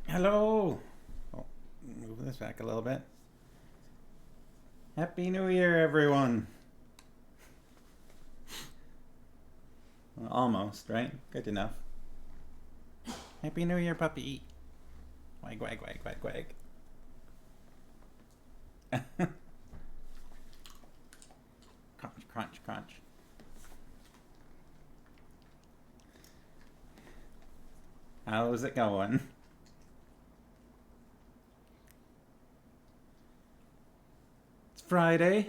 Hello. Oh, move this back a little bit. Happy New Year, everyone. Well, almost, right? Good enough. Happy New Year, puppy. Wag, wag, wag, wag, wag. Crunch, crunch, crunch. How's it going? It's Friday.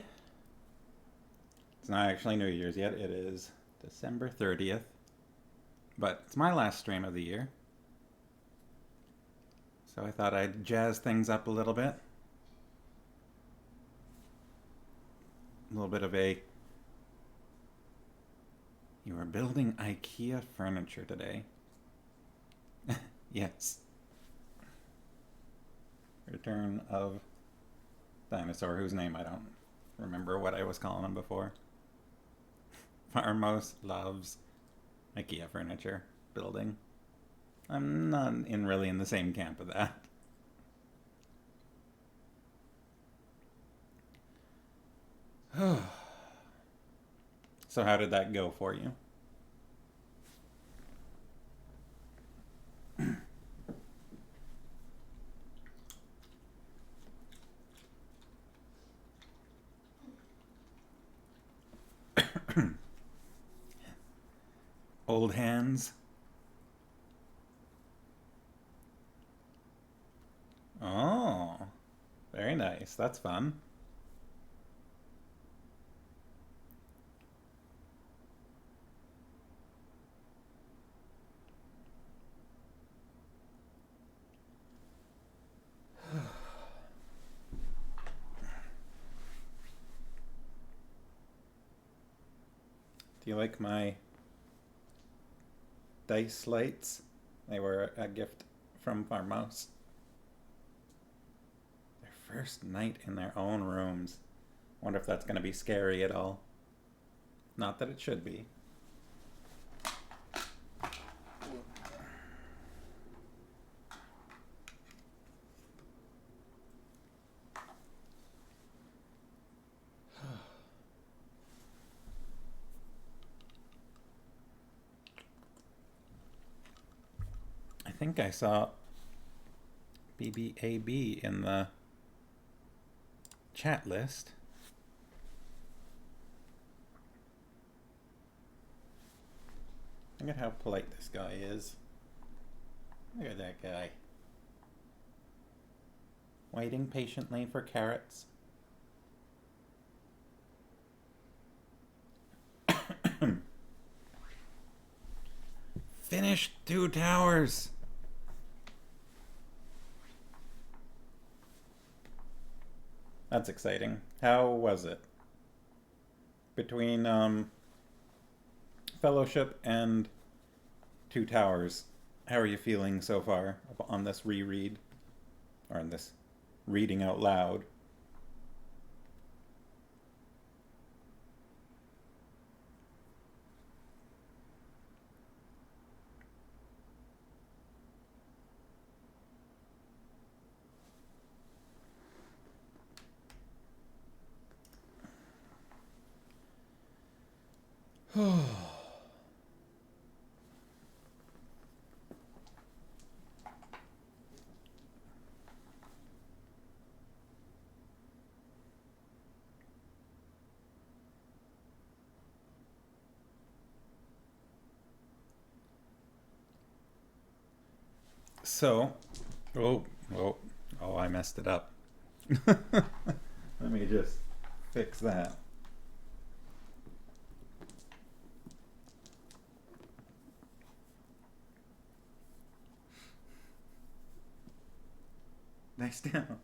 It's not actually New Year's yet. It is December 30th. But it's my last stream of the year. So I thought I'd jazz things up a little bit. A little bit of a... You are building IKEA furniture today. Yes. Return of dinosaur whose name I don't remember what I was calling him before. Farmos loves IKEA furniture building. I'm not really in the same camp of that. So how did that go for you? Old hands? Oh, very nice. That's fun. Do you like my dice lights? They were a gift from Farmhouse. Their first night in their own rooms. Wonder if that's going to be scary at all. Not that it should be. I think I saw BBAB in the chat list. Look at how polite this guy is. Look at that guy. Waiting patiently for carrots. Finished 2 towers. That's exciting. How was it? Between Fellowship and 2 Towers, how are you feeling so far on this reread? Or on this reading out loud? So, oh, I messed it up. Let me just fix that. Nice down.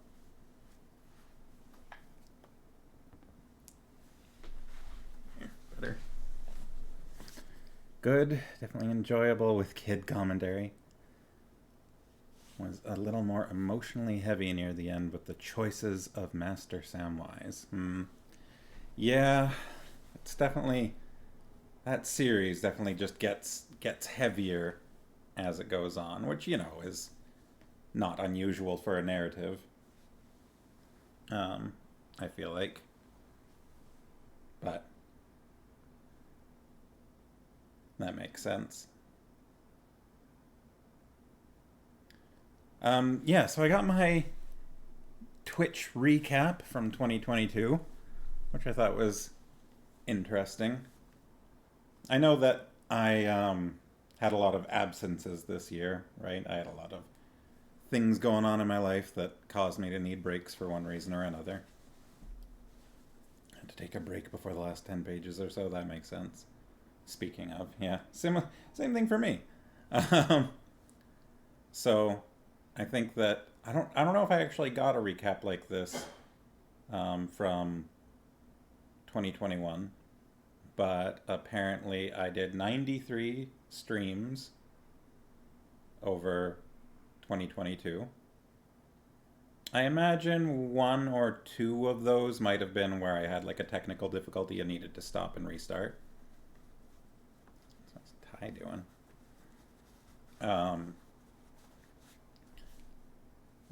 Here, better. Good, definitely enjoyable with kid commentary. Was a little more emotionally heavy near the end with the choices of Master Samwise. Yeah, it's definitely, that series definitely just gets heavier as it goes on, which, you know, is not unusual for a narrative. I feel like. But that makes sense. Yeah, so I got my Twitch recap from 2022, which I thought was interesting. I know that I had a lot of absences this year, right? I had a lot of things going on in my life that caused me to need breaks for one reason or another. I had to take a break before the last 10 pages or so, that makes sense. Speaking of, yeah, same thing for me. So I think that I don't know if I actually got a recap like this from 2021, but apparently I did 93 streams over 2022. I imagine one or two of those might have been where I had like a technical difficulty and needed to stop and restart. What's Ty doing?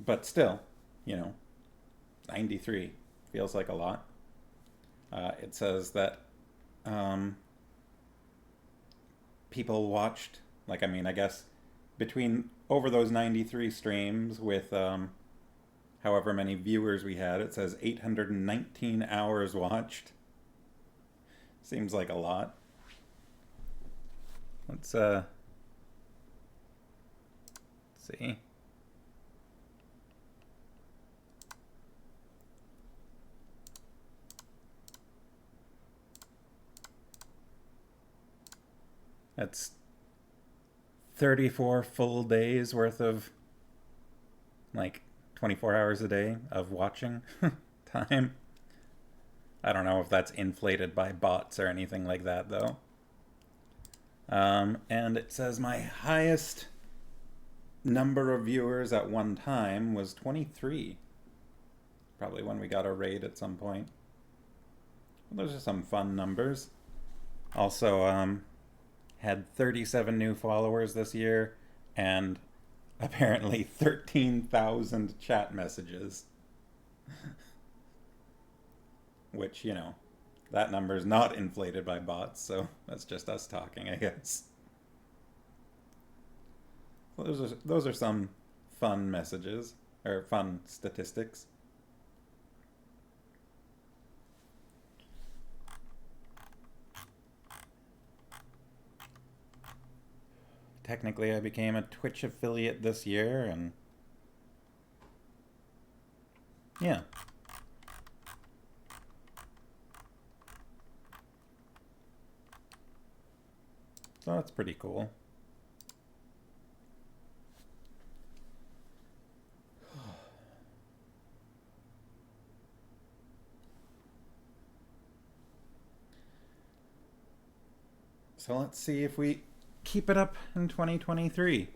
But still, 93 feels like a lot. It says that people watched, I guess, between over those 93 streams with however many viewers we had, it says 819 hours watched. Seems like a lot. Let's see. That's 34 full days worth of 24 hours a day of watching time. I don't know if that's inflated by bots or anything like that, though. And it says my highest number of viewers at one time was 23. Probably when we got a raid at some point. Well, those are some fun numbers. Also, had 37 new followers this year, and apparently 13,000 chat messages. Which, that number is not inflated by bots, so that's just us talking, I guess. Well, those are some fun messages, or fun statistics. Technically, I became a Twitch affiliate this year, and yeah. So that's pretty cool. So let's see if we keep it up in 2023.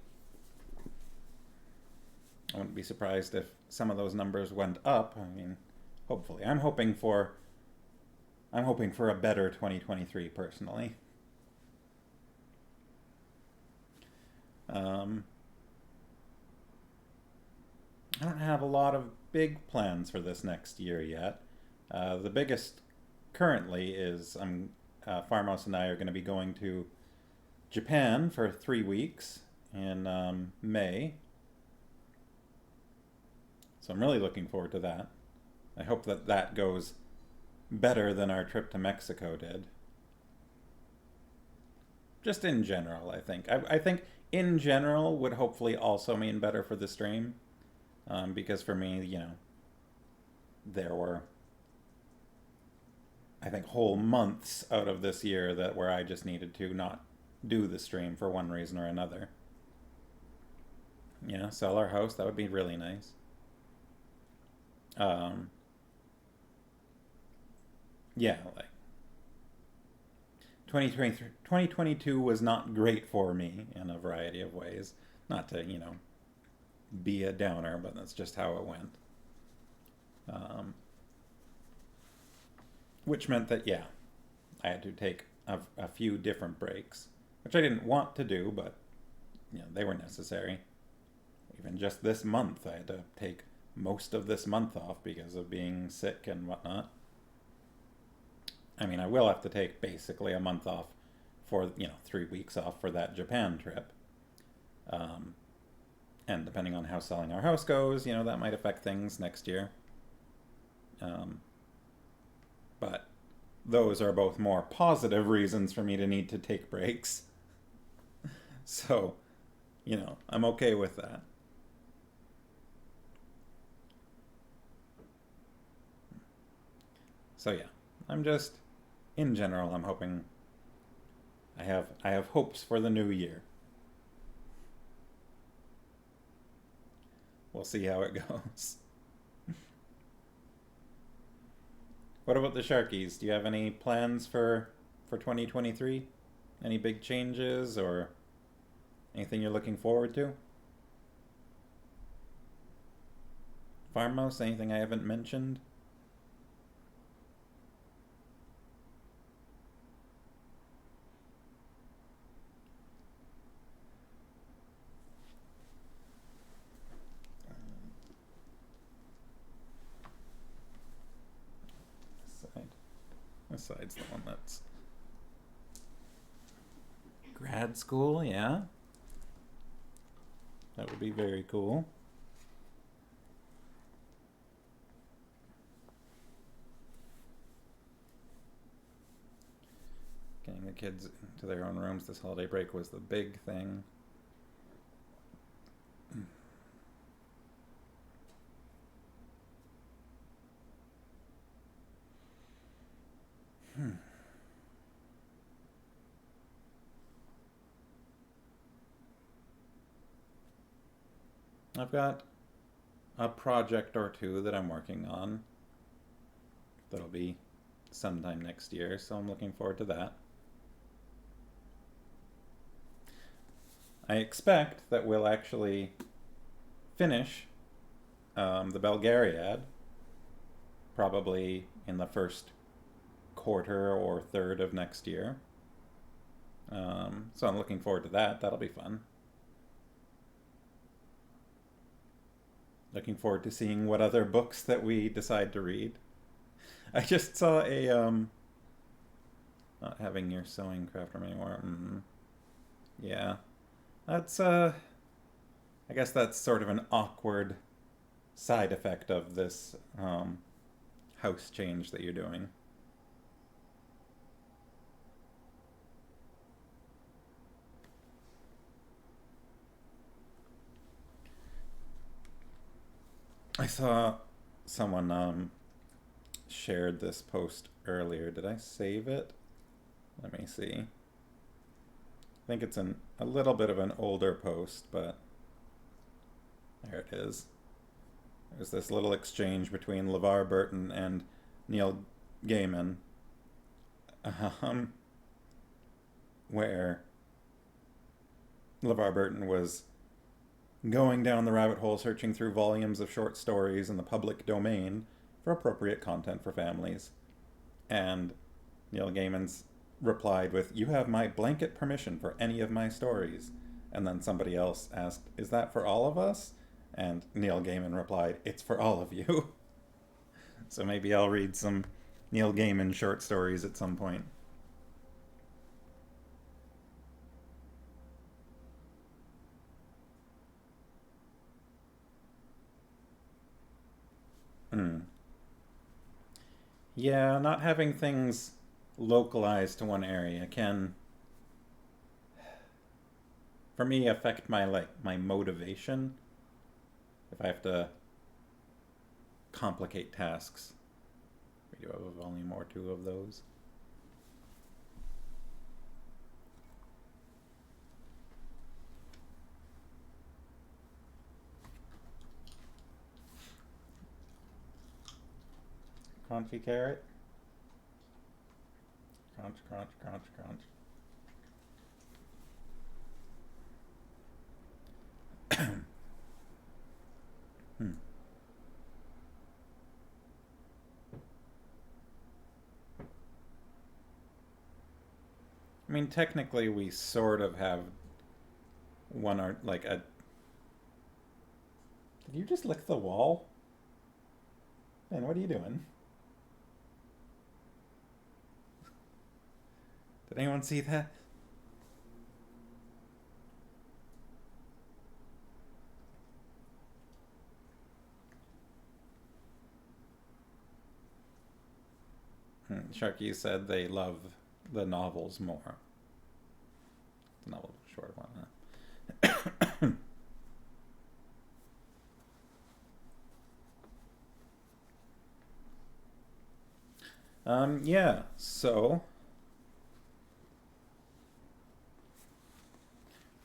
I wouldn't be surprised if some of those numbers went up. I mean, hopefully. I'm hoping for a better 2023 personally. I don't have a lot of big plans for this next year yet. The biggest currently is Farmhouse and I are going to be going to Japan for 3 weeks in May. So I'm really looking forward to that. I hope that goes better than our trip to Mexico did. Just in general, I think. I think in general would hopefully also mean better for the stream. Because for me, there were, I think, whole months out of this year where I just needed to not do the stream for one reason or another. Sell our house, that would be really nice. Yeah, 2022 was not great for me in a variety of ways. Not to, be a downer, but that's just how it went. Which meant that, I had to take a few different breaks, which I didn't want to do, but they were necessary. even just this month, I had to take most of this month off because of being sick and whatnot. I mean, I will have to take basically a month off for, 3 weeks off for that Japan trip. And depending on how selling our house goes, that might affect things next year. But those are both more positive reasons for me to need to take breaks. So, I'm okay with that. So yeah, I'm just, in general, I'm hoping, I have hopes for the new year. We'll see how it goes. What about the Sharkies? Do you have any plans for 2023? Any big changes or anything you're looking forward to? Farmhouse, anything I haven't mentioned? This side's the one that's grad school, yeah. That would be very cool. Getting the kids into their own rooms this holiday break was the big thing. I've got a project or two that I'm working on that'll be sometime next year, so I'm looking forward to that. I expect that we'll actually finish the Belgariad probably in the first quarter or third of next year. So I'm looking forward to that. That'll be fun. Looking forward to seeing what other books that we decide to read. I just saw a not having your sewing craft room anymore. Yeah, that's I guess that's sort of an awkward side effect of this house change that you're doing. I saw someone shared this post earlier. Did I save it? Let me see. I think it's a little bit of an older post, but there it is. There's this little exchange between LeVar Burton and Neil Gaiman, where LeVar Burton was going down the rabbit hole searching through volumes of short stories in the public domain for appropriate content for families. And Neil Gaiman's replied with, "You have my blanket permission for any of my stories." And then somebody else asked, "Is that for all of us?" And Neil Gaiman replied, "It's for all of you." So maybe I'll read some Neil Gaiman short stories at some point. Yeah, not having things localized to one area can, for me, affect my motivation if I have to complicate tasks. We do have a volume or two of those. Crunchy carrot. Crunch, crunch, crunch, crunch. I mean, technically, we sort of have one art, like Did you just lick the wall? Man, what are you doing? Did anyone see that? Sharky said they love the novels more. The novel was a short one, huh? Yeah, so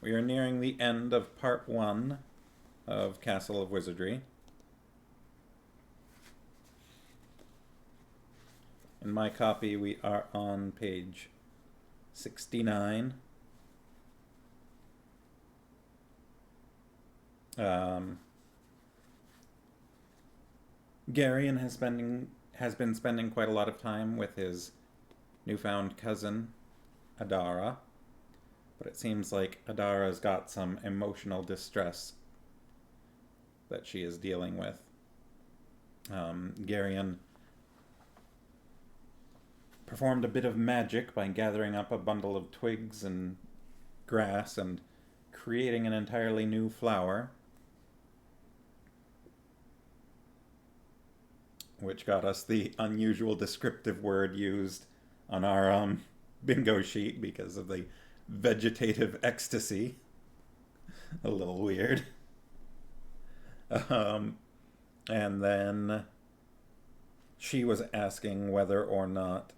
we are nearing the end of part 1 of Castle of Wizardry. In my copy, we are on page 69. GARION has been spending quite a lot of time with his newfound cousin, Adara. But it seems like Adara's got some emotional distress that she is dealing with. GARION performed a bit of magic by gathering up a bundle of twigs and grass and creating an entirely new flower, which got us the unusual descriptive word used on our bingo sheet because of the vegetative ecstasy. A little weird. And then she was asking whether or not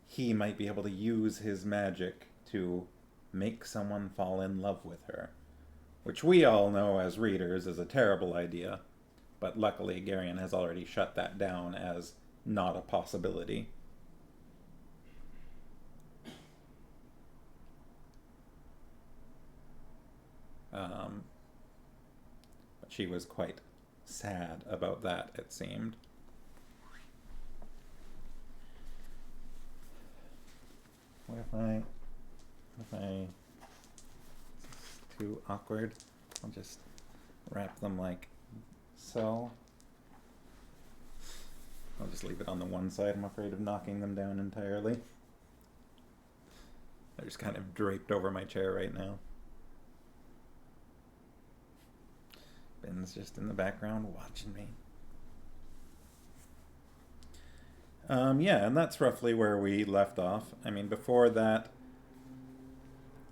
he might be able to use his magic to make someone fall in love with her, which we all know as readers is a terrible idea, but luckily GARION has already shut that down as not a possibility. But she was quite sad about that, it seemed. What if I... It's too awkward. I'll just wrap them like so. I'll just leave it on the one side. I'm afraid of knocking them down entirely. They're just kind of draped over my chair right now. Ben's just in the background watching me. Yeah, and that's roughly where we left off. I mean, before that,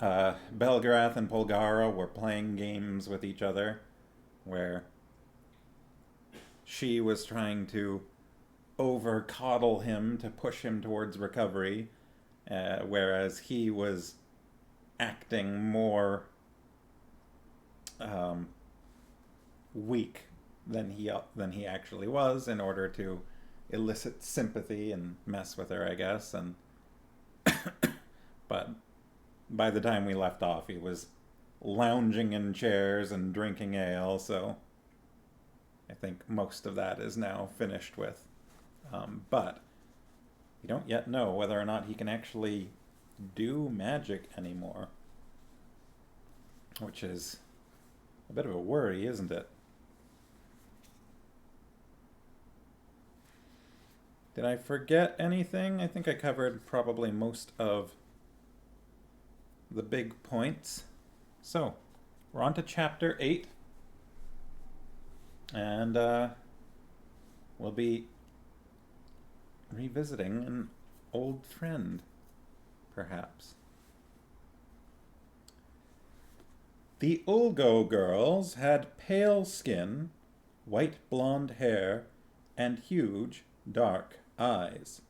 Belgarath and Polgara were playing games with each other, where she was trying to over-coddle him to push him towards recovery, whereas he was acting more weak than he actually was in order to elicit sympathy and mess with her, I guess. And but by the time we left off, he was lounging in chairs and drinking ale, so I think most of that is now finished with. But we don't yet know whether or not he can actually do magic anymore, which is a bit of a worry, isn't it? Did I forget anything? I think I covered probably most of the big points. So, we're on to chapter 8. And we'll be revisiting an old friend, perhaps. The Ulgo girls had pale skin, white blonde hair, and huge, dark eyes.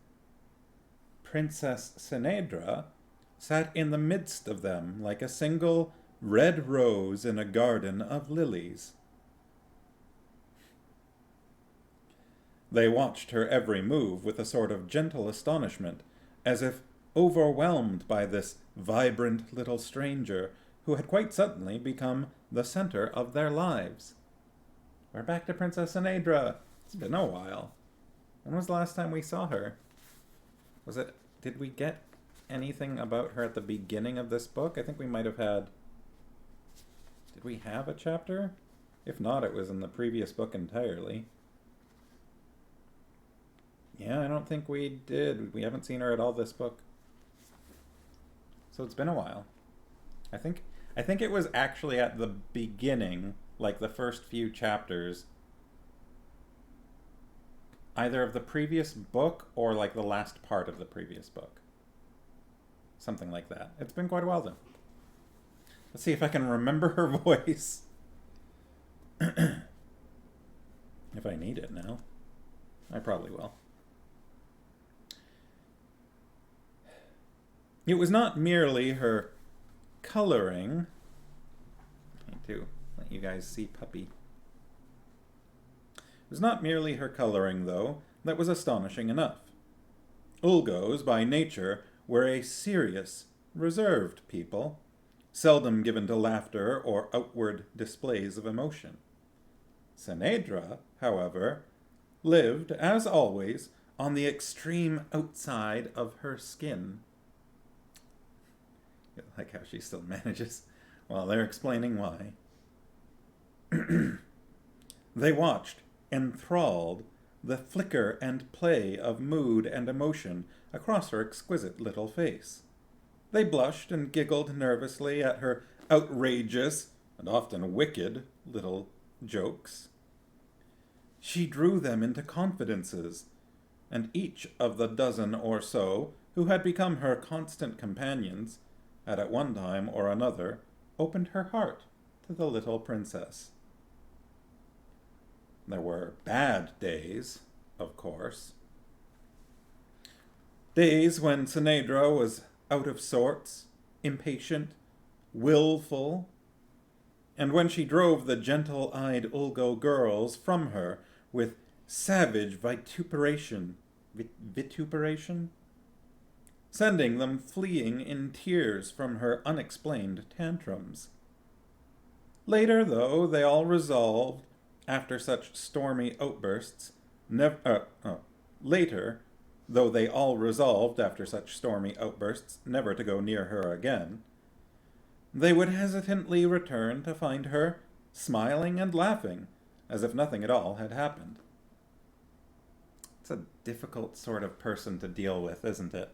Princess Sinedra sat in the midst of them like a single red rose in a garden of lilies. They watched her every move with a sort of gentle astonishment, as if overwhelmed by this vibrant little stranger who had quite suddenly become the center of their lives. We're back to Princess Sinedra. It's been a while. When was the last time we saw her? Did we get anything about her at the beginning of this book. I think we might have had... Did we have a chapter? If not, it was in the previous book entirely. Yeah, I don't think we did. We haven't seen her at all this book. So it's been a while. I think it was actually at the beginning, like the first few chapters, either of the previous book or like the last part of the previous book. Something like that. It's been quite a while though. Let's see if I can remember her voice. If I need it now. I probably will. It was not merely her coloring. I need to let you guys see Puppy. It was not merely her coloring, though, that was astonishing enough. Ulgos, by nature, were a serious, reserved people, seldom given to laughter or outward displays of emotion. Senedra, however, lived, as always, on the extreme outside of her skin. I like how she still manages while they're explaining why. They watched, enthralled, the flicker and play of mood and emotion across her exquisite little face. They blushed and giggled nervously at her outrageous, and often wicked, little jokes. She drew them into confidences, and each of the dozen or so who had become her constant companions had at one time or another opened her heart to the little princess. There were bad days, of course. Days when Senedra was out of sorts, impatient, willful, and when she drove the gentle-eyed Ulgo girls from her with savage vituperation, sending them fleeing in tears from her unexplained tantrums. Later, though, they all resolved, after such stormy outbursts, never to go near her again, they would hesitantly return to find her smiling and laughing, as if nothing at all had happened. It's a difficult sort of person to deal with, isn't it?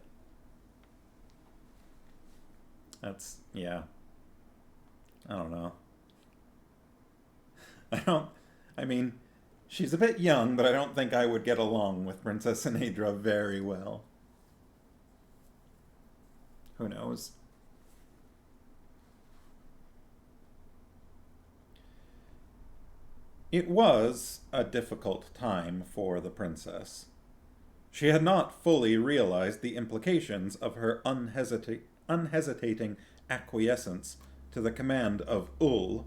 Yeah. I don't know. I mean, she's a bit young, but I don't think I would get along with Princess Senedra very well. Who knows? It was a difficult time for the princess. She had not fully realized the implications of her unhesitating acquiescence to the command of Ul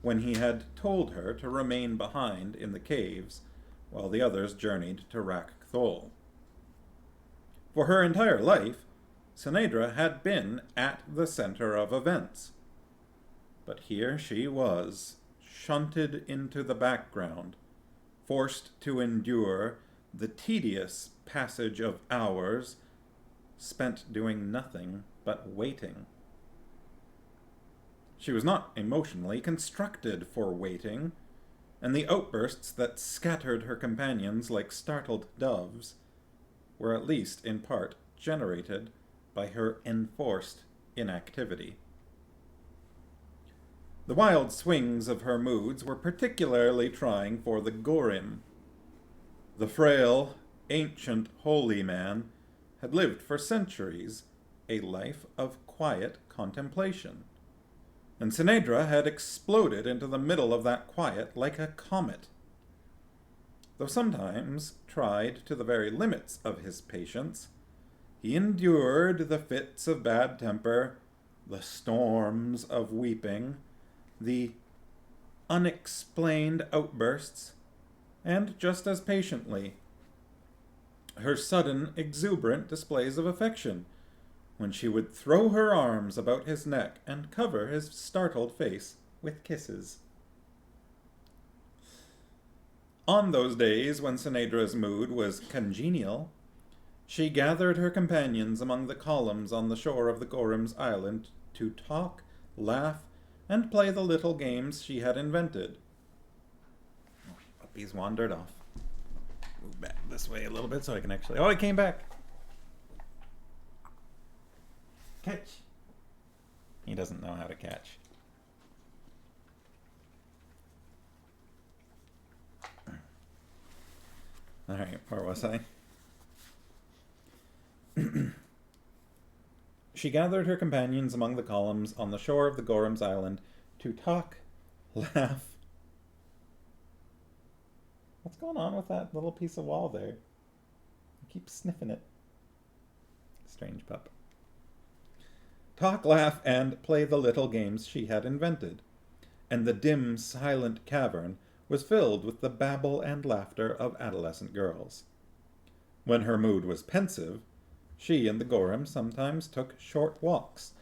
when he had told her to remain behind in the caves while the others journeyed to Rak-Thol. For her entire life, Senedra had been at the center of events. But here she was, shunted into the background, forced to endure the tedious passage of hours spent doing nothing but waiting. She was not emotionally constructed for waiting, and the outbursts that scattered her companions like startled doves were at least in part generated by her enforced inactivity. The wild swings of her moods were particularly trying for the GARION. The frail, ancient holy man had lived for centuries a life of quiet contemplation, and Senedra had exploded into the middle of that quiet like a comet. Though sometimes tried to the very limits of his patience, he endured the fits of bad temper, the storms of weeping, the unexplained outbursts, and just as patiently her sudden exuberant displays of affection, when she would throw her arms about his neck and cover his startled face with kisses. On those days when Senedra's mood was congenial, She gathered her companions among the columns on the shore of the Gorham's Island to talk, laugh, and play the little games she had invented. Oh, puppies wandered off. Move back this way a little bit so I can actually... Oh, I came back! Catch! He doesn't know how to catch. Alright, where was I? She gathered her companions among the columns on the shore of the Gorham's Island to talk, laugh. What's going on with that little piece of wall there? I keep sniffing it. Strange pup. Talk, laugh, and play the little games she had invented. And the dim, silent cavern was filled with the babble and laughter of adolescent girls. When her mood was pensive, she and the Gorham sometimes took short walks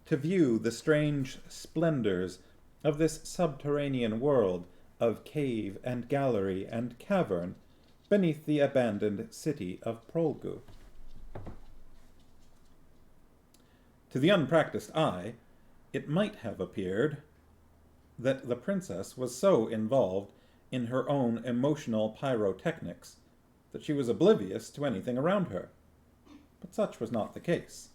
to view the strange splendors of this subterranean world of cave and gallery and cavern beneath the abandoned city of Prolgu. To the unpracticed eye, it might have appeared that the princess was so involved in her own emotional pyrotechnics that she was oblivious to anything around her. But such was not the case.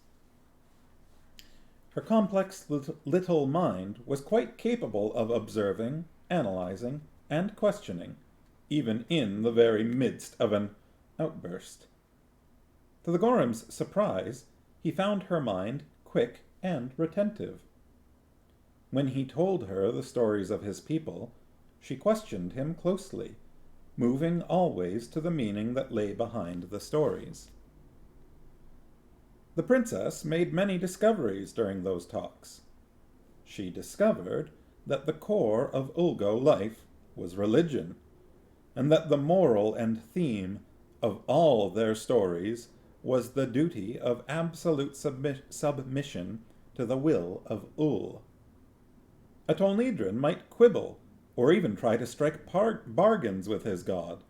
Her complex little mind was quite capable of observing, analyzing, and questioning, even in the very midst of an outburst. To the Gorham's surprise, he found her mind quick and retentive. When he told her the stories of his people, she questioned him closely, moving always to the meaning that lay behind the stories. The princess made many discoveries during those talks. She discovered that the core of Ulgo life was religion, and that the moral and theme of all their stories was the duty of absolute submission to the will of Ul. A Tolnedran might quibble, or even try to strike bargains with his god.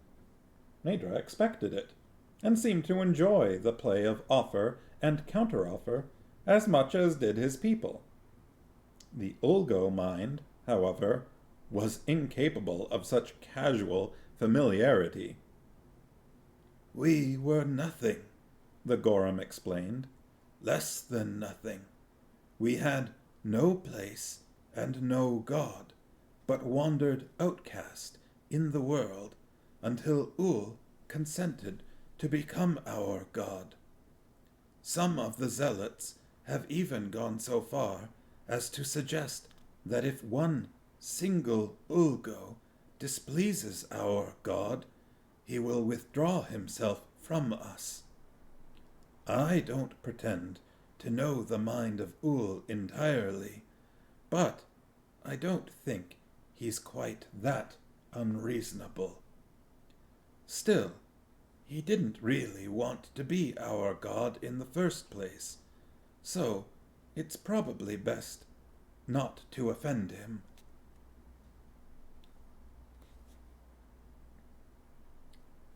Nadra expected it, and seemed to enjoy the play of offer and counteroffer as much as did his people. The Ulgo mind, however, was incapable of such casual familiarity. "We were nothing," the Gorham explained. "Less than nothing. We had no place and no god, but wandered outcast in the world until Ul consented to become our god. Some of the zealots have even gone so far as to suggest that if one single Ulgo displeases our god, he will withdraw himself from us. I don't pretend to know the mind of Ul entirely, but I don't think he's quite that unreasonable. Still, he didn't really want to be our god in the first place, so it's probably best not to offend him."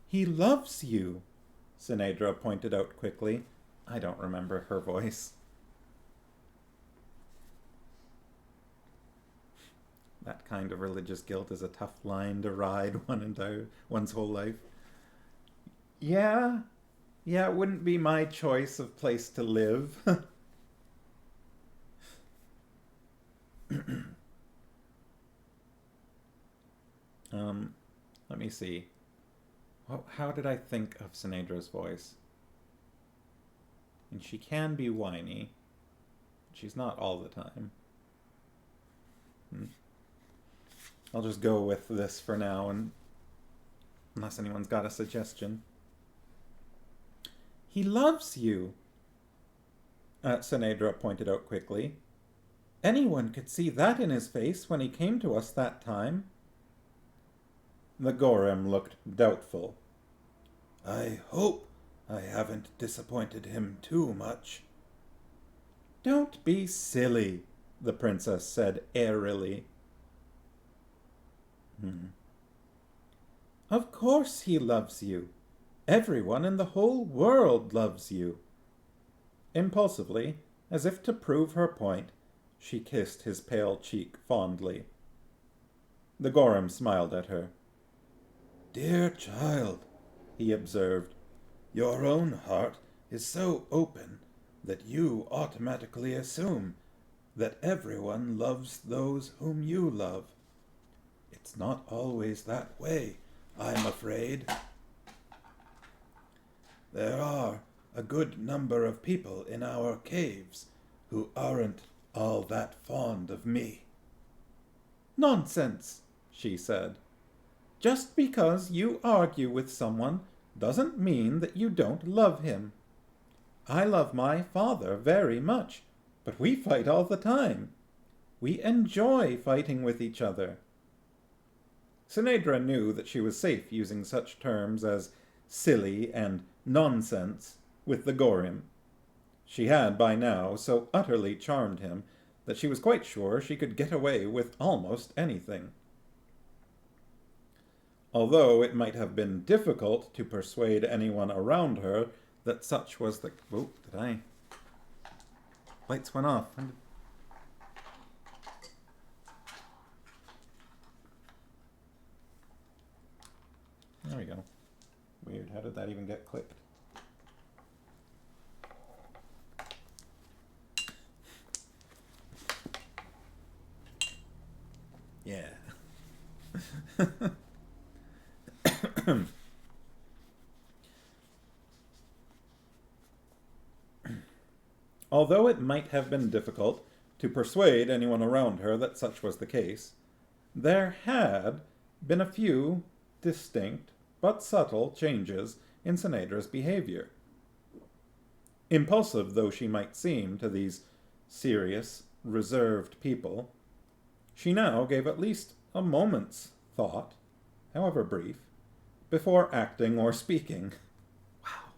"He loves you," Sinedra pointed out quickly. I don't remember her voice. That kind of religious guilt is a tough line to ride one's whole life. Yeah, it wouldn't be my choice of place to live. Let me see. How did I think of Sinedra's voice? And she can be whiny. She's not all the time. I'll just go with this for now, and unless anyone's got a suggestion. "He loves you," Sinedra pointed out quickly. "Anyone could see that in his face when he came to us that time." The Gorham looked doubtful. "I hope I haven't disappointed him too much." "Don't be silly," the princess said airily. "Of course he loves you. Everyone in the whole world loves you." Impulsively, as if to prove her point, she kissed his pale cheek fondly. The Gorham smiled at her. "Dear child," he observed, "your own heart is so open that you automatically assume that everyone loves those whom you love. It's not always that way, I'm afraid. There are a good number of people in our caves who aren't all that fond of me." "Nonsense," she said. "Just because you argue with someone doesn't mean that you don't love him. I love my father very much, but we fight all the time. We enjoy fighting with each other." Sinedra knew that she was safe using such terms as silly and nonsense with the Gorham. She had, by now, so utterly charmed him that she was quite sure she could get away with almost anything. Although it might have been difficult to persuade anyone around her that such was the... Oh, did I... Lights went off. There we go. Weird, how did that even get clicked? Yeah. Although it might have been difficult to persuade anyone around her that such was the case, there had been a few distinct but subtle changes in Sinedra's behavior. Impulsive though she might seem to these serious, reserved people, she now gave at least a moment's thought, however brief, before acting or speaking. Wow.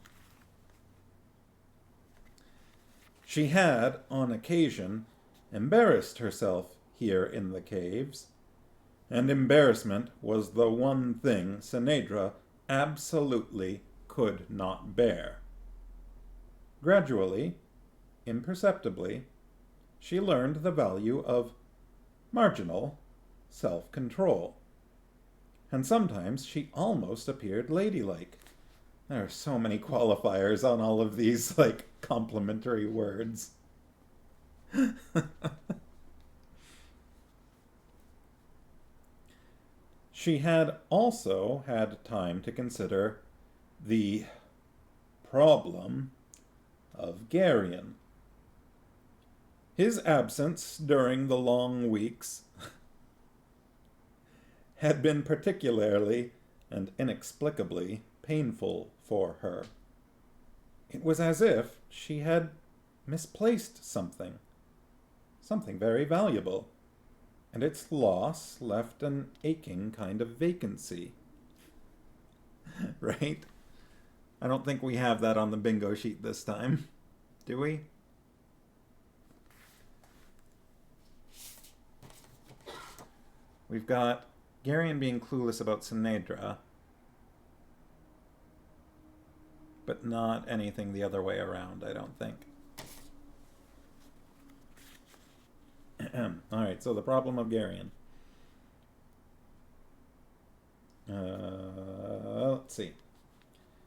She had, on occasion, embarrassed herself here in the caves, and embarrassment was the one thing Sinedra absolutely could not bear. Gradually, imperceptibly, she learned the value of marginal self-control, and sometimes she almost appeared ladylike. There are so many qualifiers on all of these, complimentary words. She had also had time to consider the problem of GARION. His absence during the long weeks had been particularly and inexplicably painful for her. It was as if she had misplaced something very valuable, and its loss left an aching kind of vacancy. Right? I don't think we have that on the bingo sheet this time, do we? We've got GARION being clueless about Sinedra, but not anything the other way around, I don't think. Alright, so the problem of GARION. Let's see.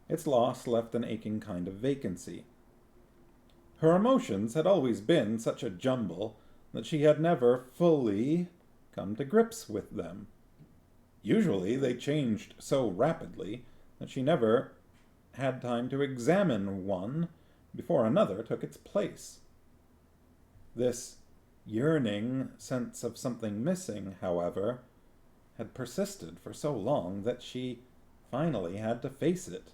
Its loss left an aching kind of vacancy. Her emotions had always been such a jumble that she had never fully come to grips with them. Usually they changed so rapidly that she never had time to examine one before another took its place. This yearning sense of something missing, however, had persisted for so long that she finally had to face it.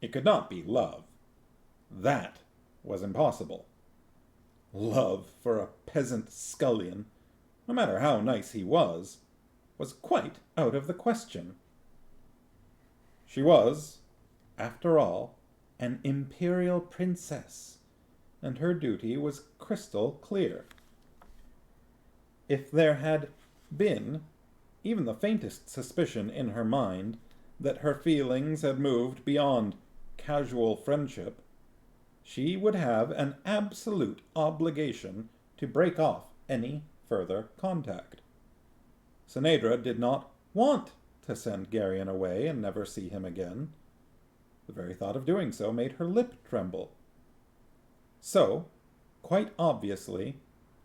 It could not be love. That was impossible. Love for a peasant scullion, no matter how nice he was quite out of the question. She was, after all, an imperial princess, and her duty was crystal clear. If there had been even the faintest suspicion in her mind that her feelings had moved beyond casual friendship, she would have an absolute obligation to break off any further contact. Sinedra did not want to send Garion away and never see him again. The very thought of doing so made her lip tremble. So, quite obviously,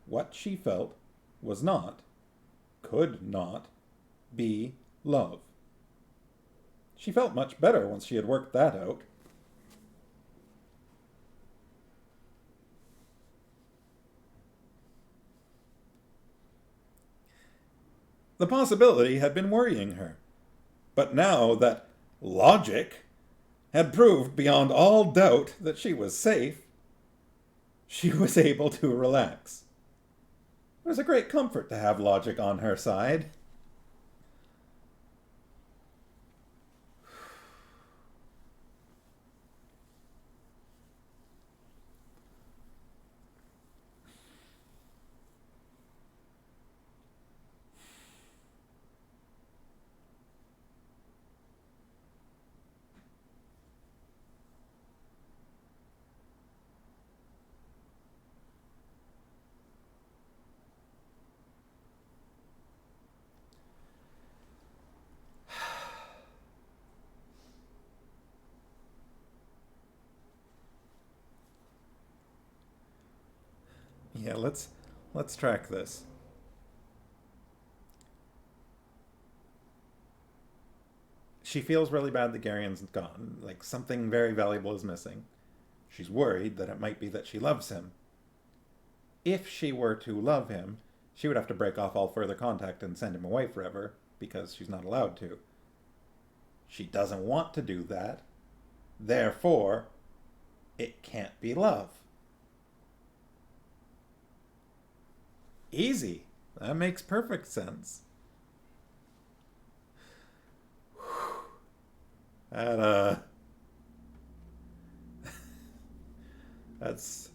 what she felt was not, could not, be love. She felt much better once she had worked that out. The possibility had been worrying her. But now that logic had proved beyond all doubt that she was safe, she was able to relax. It was a great comfort to have logic on her side. Yeah, let's track this. She feels really bad that Garion's gone. Like, something very valuable is missing. She's worried that it might be that she loves him. If she were to love him, she would have to break off all further contact and send him away forever, because she's not allowed to. She doesn't want to do that. Therefore, it can't be love. Easy. That makes perfect sense. That, that's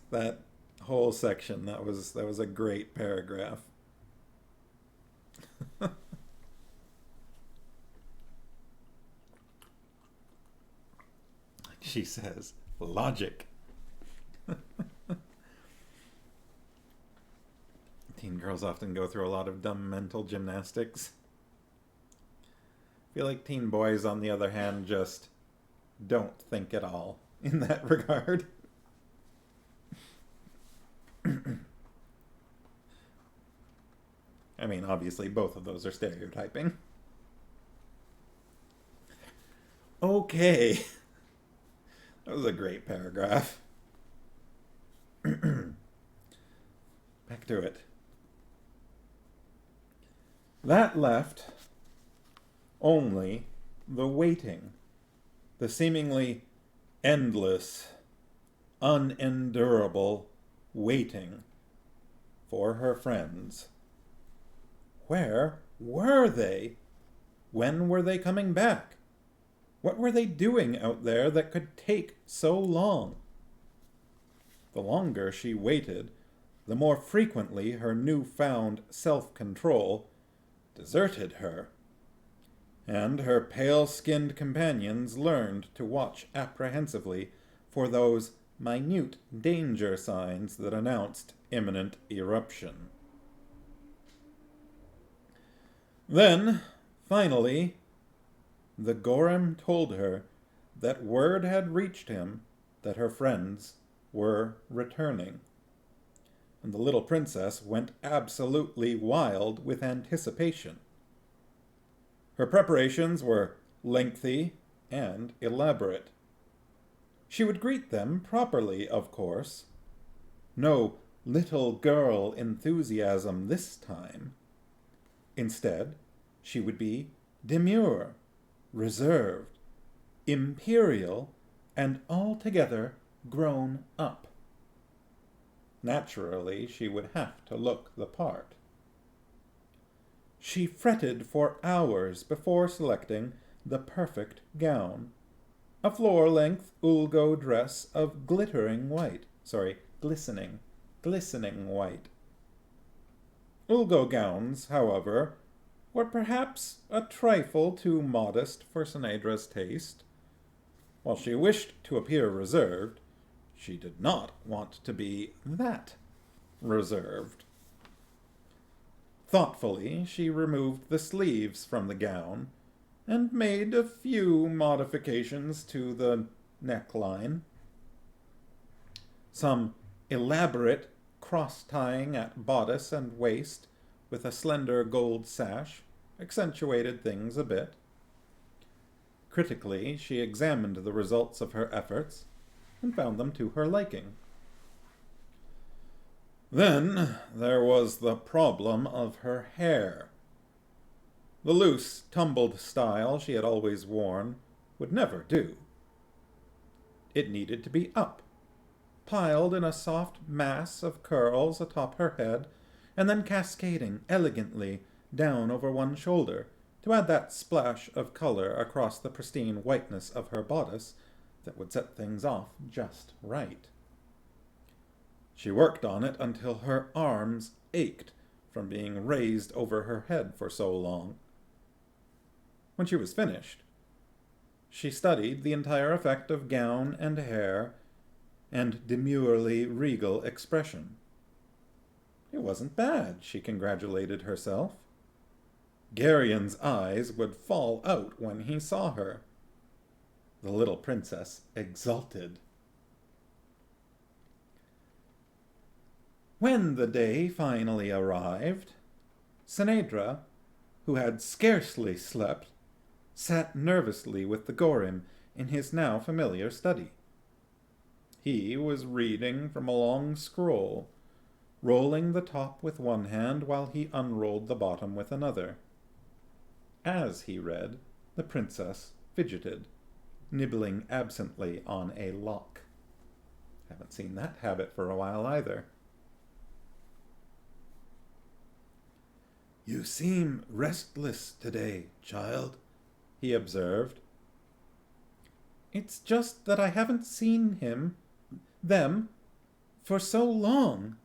that whole section. That was a great paragraph. She says, logic. Teen girls often go through a lot of dumb mental gymnastics. I feel like teen boys, on the other hand, just don't think at all in that regard. I mean, obviously, both of those are stereotyping. Okay. That was a great paragraph. Back to it. That left only the waiting, the seemingly endless, unendurable waiting for her friends. Where were they? When were they coming back? What were they doing out there that could take so long? The longer she waited, the more frequently her newfound self-control deserted her, and her pale-skinned companions learned to watch apprehensively for those minute danger signs that announced imminent eruption. Then, finally, the Gorem told her that word had reached him that her friends were returning, and the little princess went absolutely wild with anticipation. Her preparations were lengthy and elaborate. She would greet them properly, of course. No little girl enthusiasm this time. Instead, she would be demure, reserved, imperial, and altogether grown up. Naturally, she would have to look the part. She fretted for hours before selecting the perfect gown, a floor-length Ulgo dress of glistening white. Ulgo gowns, however, were perhaps a trifle too modest for Sinedra's taste. While she wished to appear reserved, she did not want to be that reserved. Thoughtfully, she removed the sleeves from the gown and made a few modifications to the neckline. Some elaborate cross-tying at bodice and waist with a slender gold sash accentuated things a bit. Critically, she examined the results of her efforts and found them to her liking. Then there was the problem of her hair. The loose, tumbled style she had always worn would never do. It needed to be up, piled in a soft mass of curls atop her head, and then cascading elegantly down over one shoulder to add that splash of color across the pristine whiteness of her bodice that would set things off just right. She worked on it until her arms ached from being raised over her head for so long. When she was finished, she studied the entire effect of gown and hair and demurely regal expression. It wasn't bad, she congratulated herself. Garion's eyes would fall out when he saw her. The little princess exulted. When the day finally arrived, Sinedra, who had scarcely slept, sat nervously with the Gorim in his now familiar study. He was reading from a long scroll, rolling the top with one hand while he unrolled the bottom with another. As he read, the princess fidgeted, nibbling absently on a lock. Haven't seen that habit for a while either. "You seem restless today, child," he observed. "It's just that I haven't seen them, for so long."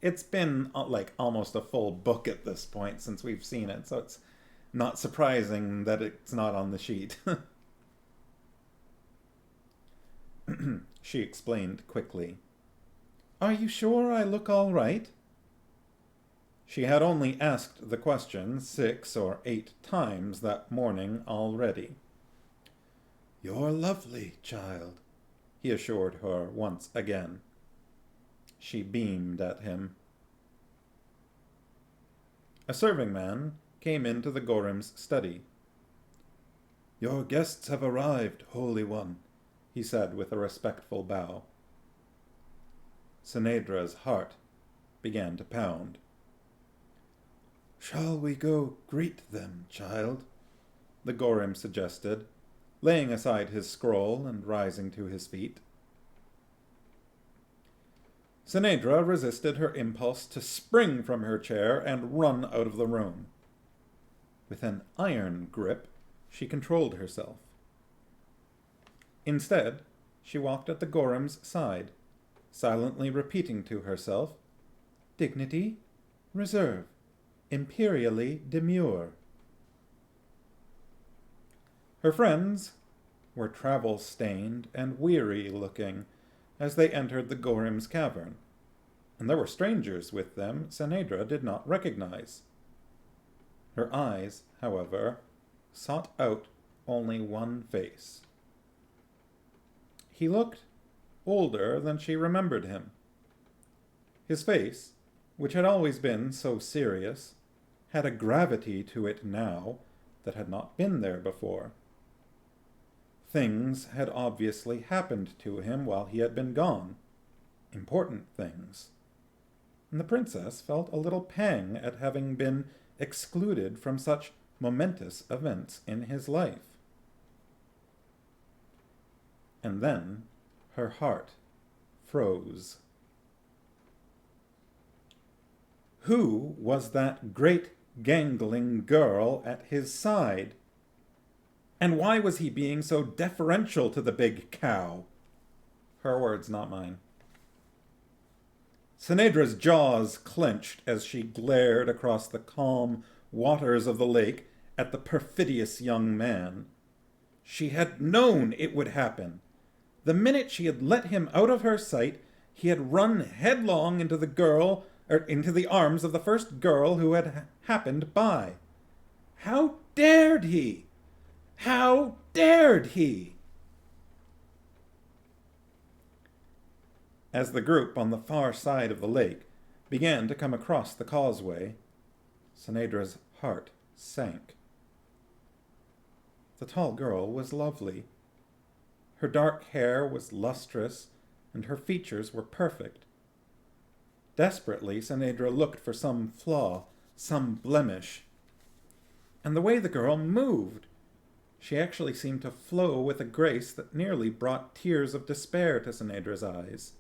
It's been like almost a full book at this point since we've seen it, so it's not surprising that it's not on the sheet. She explained quickly. "Are you sure I look all right?" She had only asked the question 6 or 8 times that morning already. "You're lovely, child," he assured her once again. She beamed at him. A serving man came into the Gorim's study. "Your guests have arrived, Holy One," he said with a respectful bow. Sinedra's heart began to pound. "Shall we go greet them, child?" the Gorim suggested, laying aside his scroll and rising to his feet. Sinedra resisted her impulse to spring from her chair and run out of the room. With an iron grip, she controlled herself. Instead, she walked at the Gorim's side, silently repeating to herself, "Dignity, reserve, imperially demure." Her friends were travel-stained and weary-looking as they entered the Gorim's cavern, and there were strangers with them Sinedra did not recognize. Her eyes, however, sought out only one face. He looked older than she remembered him. His face, which had always been so serious, had a gravity to it now that had not been there before. Things had obviously happened to him while he had been gone. Important things. And the princess felt a little pang at having been excluded from such momentous events in his life. And then her heart froze. Who was that great gangling girl at his side? And why was he being so deferential to the big cow? Her words, not mine. Sinedra's jaws clenched as she glared across the calm waters of the lake at the perfidious young man. She had known it would happen. The minute she had let him out of her sight, he had run headlong into the arms of the first girl who had happened by. How dared he? How dared he? As the group on the far side of the lake began to come across the causeway, Sinedra's heart sank. The tall girl was lovely. Her dark hair was lustrous, and her features were perfect. Desperately, Sinedra looked for some flaw, some blemish. And the way the girl moved! She actually seemed to flow with a grace that nearly brought tears of despair to Sinedra's eyes.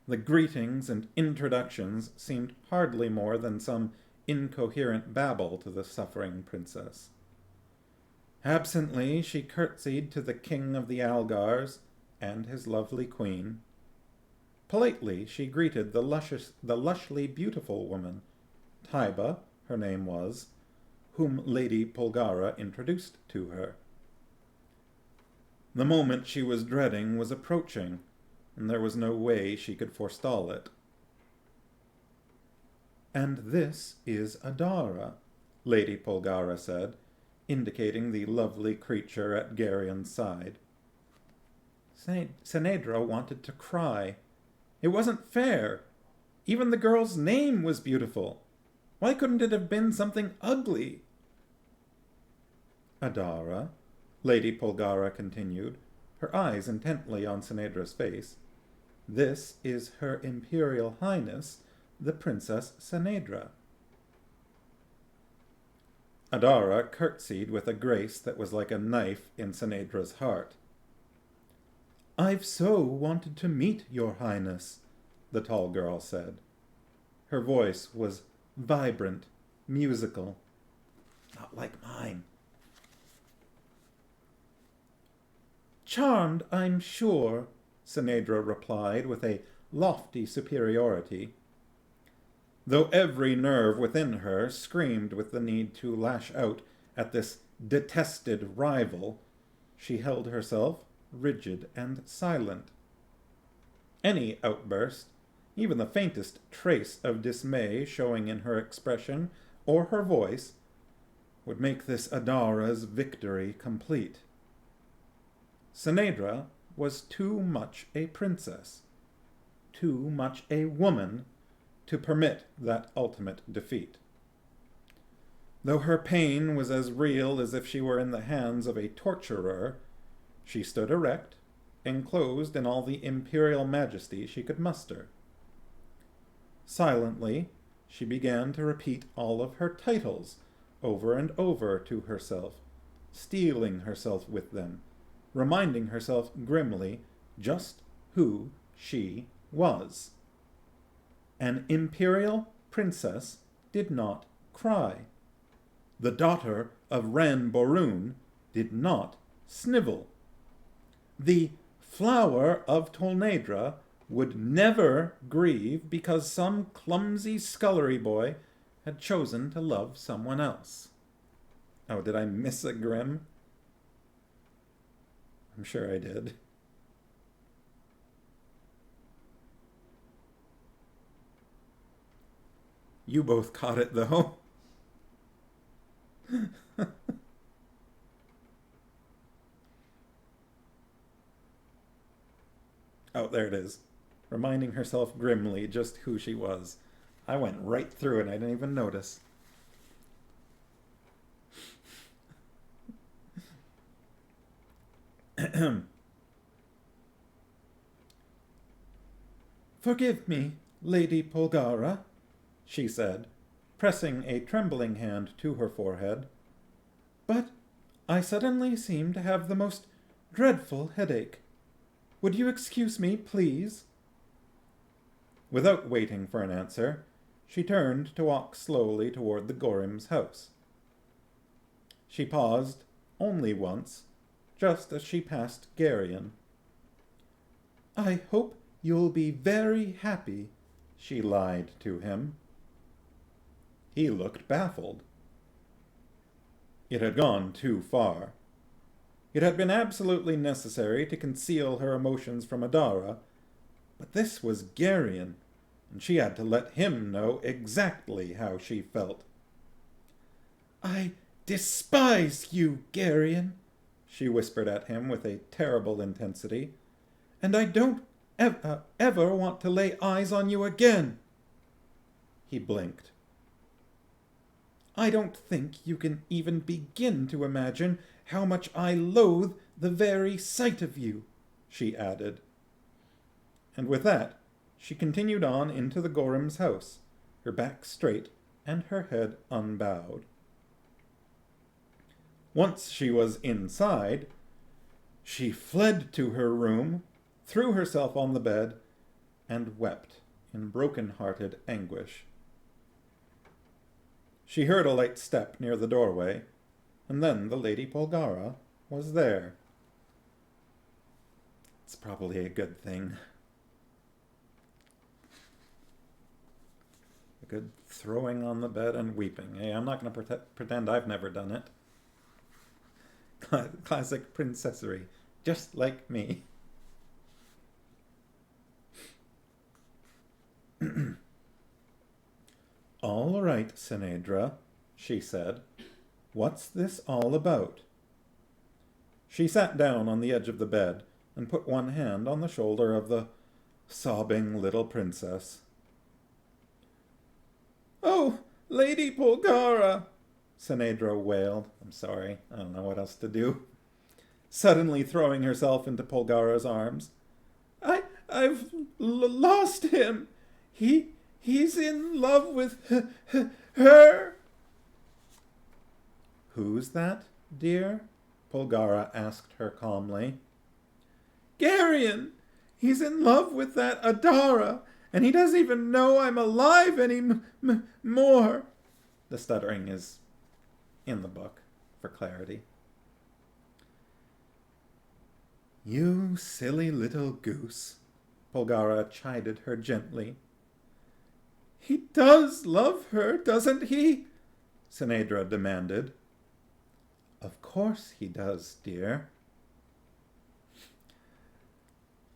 The greetings and introductions seemed hardly more than some incoherent babble to the suffering princess. Absently, she curtsied to the king of the Algars and his lovely queen. Politely, she greeted the lushly beautiful woman, Taiba, her name was, whom Lady Polgara introduced to her. The moment she was dreading was approaching, and there was no way she could forestall it. "And this is Adara," Lady Polgara said, indicating the lovely creature at Garion's side. Sinedra wanted to cry. It wasn't fair. Even the girl's name was beautiful. Why couldn't it have been something ugly? "Adara," Lady Polgara continued, her eyes intently on Sinedra's face, "this is Her Imperial Highness, the Princess Sinedra." Adara curtsied with a grace that was like a knife in Sinedra's heart. "I've so wanted to meet your Highness," the tall girl said. Her voice was vibrant, musical. "Not like mine." "Charmed, I'm sure," Sinedra replied with a lofty superiority. Though every nerve within her screamed with the need to lash out at this detested rival, she held herself rigid and silent. Any outburst, even the faintest trace of dismay showing in her expression or her voice, would make this Adara's victory complete. Sinedra was too much a princess, too much a woman, to permit that ultimate defeat. Though her pain was as real as if she were in the hands of a torturer, she stood erect, enclosed in all the imperial majesty she could muster. Silently, she began to repeat all of her titles over and over to herself, steeling herself with them, reminding herself grimly just who she was. An imperial princess did not cry. The daughter of Ran Borun did not snivel. The flower of Tolnedra would never grieve because some clumsy scullery boy had chosen to love someone else. Oh, did I miss a grim? I'm sure I did. You both caught it, though. Oh, there it is. Reminding herself grimly just who she was. I went right through it. I didn't even notice. "Forgive me, Lady Polgara," she said, pressing a trembling hand to her forehead, "but I suddenly seem to have the most dreadful headache. Would you excuse me, please?" Without waiting for an answer, she turned to walk slowly toward the Gorim's house. She paused only once, just as she passed Garion. "I hope You'll be very happy, she lied to him. He looked baffled. It had gone too far. It had been absolutely necessary to conceal her emotions from Adara, but this was GARION, and she had to let him know exactly how she felt. I despise you, GARION, she whispered at him with a terrible intensity, and I don't ever want to lay eyes on you again. He blinked. I don't think you can even begin to imagine how much I loathe the very sight of you, she added. And with that, she continued on into the Gorim's house, her back straight and her head unbowed. Once she was inside, she fled to her room, threw herself on the bed, and wept in broken-hearted anguish. She heard a light step near the doorway, and then the Lady Polgara was there. It's probably a good thing. A good throwing on the bed and weeping. Hey, I'm not going to pretend I've never done it. Classic princessery, just like me. All right, Sinedra, she said. What's this all about? She sat down on the edge of the bed and put one hand on the shoulder of the sobbing little princess. Oh, Lady Polgara, Sinedra wailed. I'm sorry, I don't know what else to do. Suddenly throwing herself into Polgara's arms. I've lost him. He's in love with her. Who's that, dear? Polgara asked her calmly. GARION. He's in love with that Adara, and he doesn't even know I'm alive anymore. The stuttering is in the book, for clarity. You silly little goose, Polgara chided her gently. He does love her, doesn't he? Sinedra demanded. Of course he does, dear.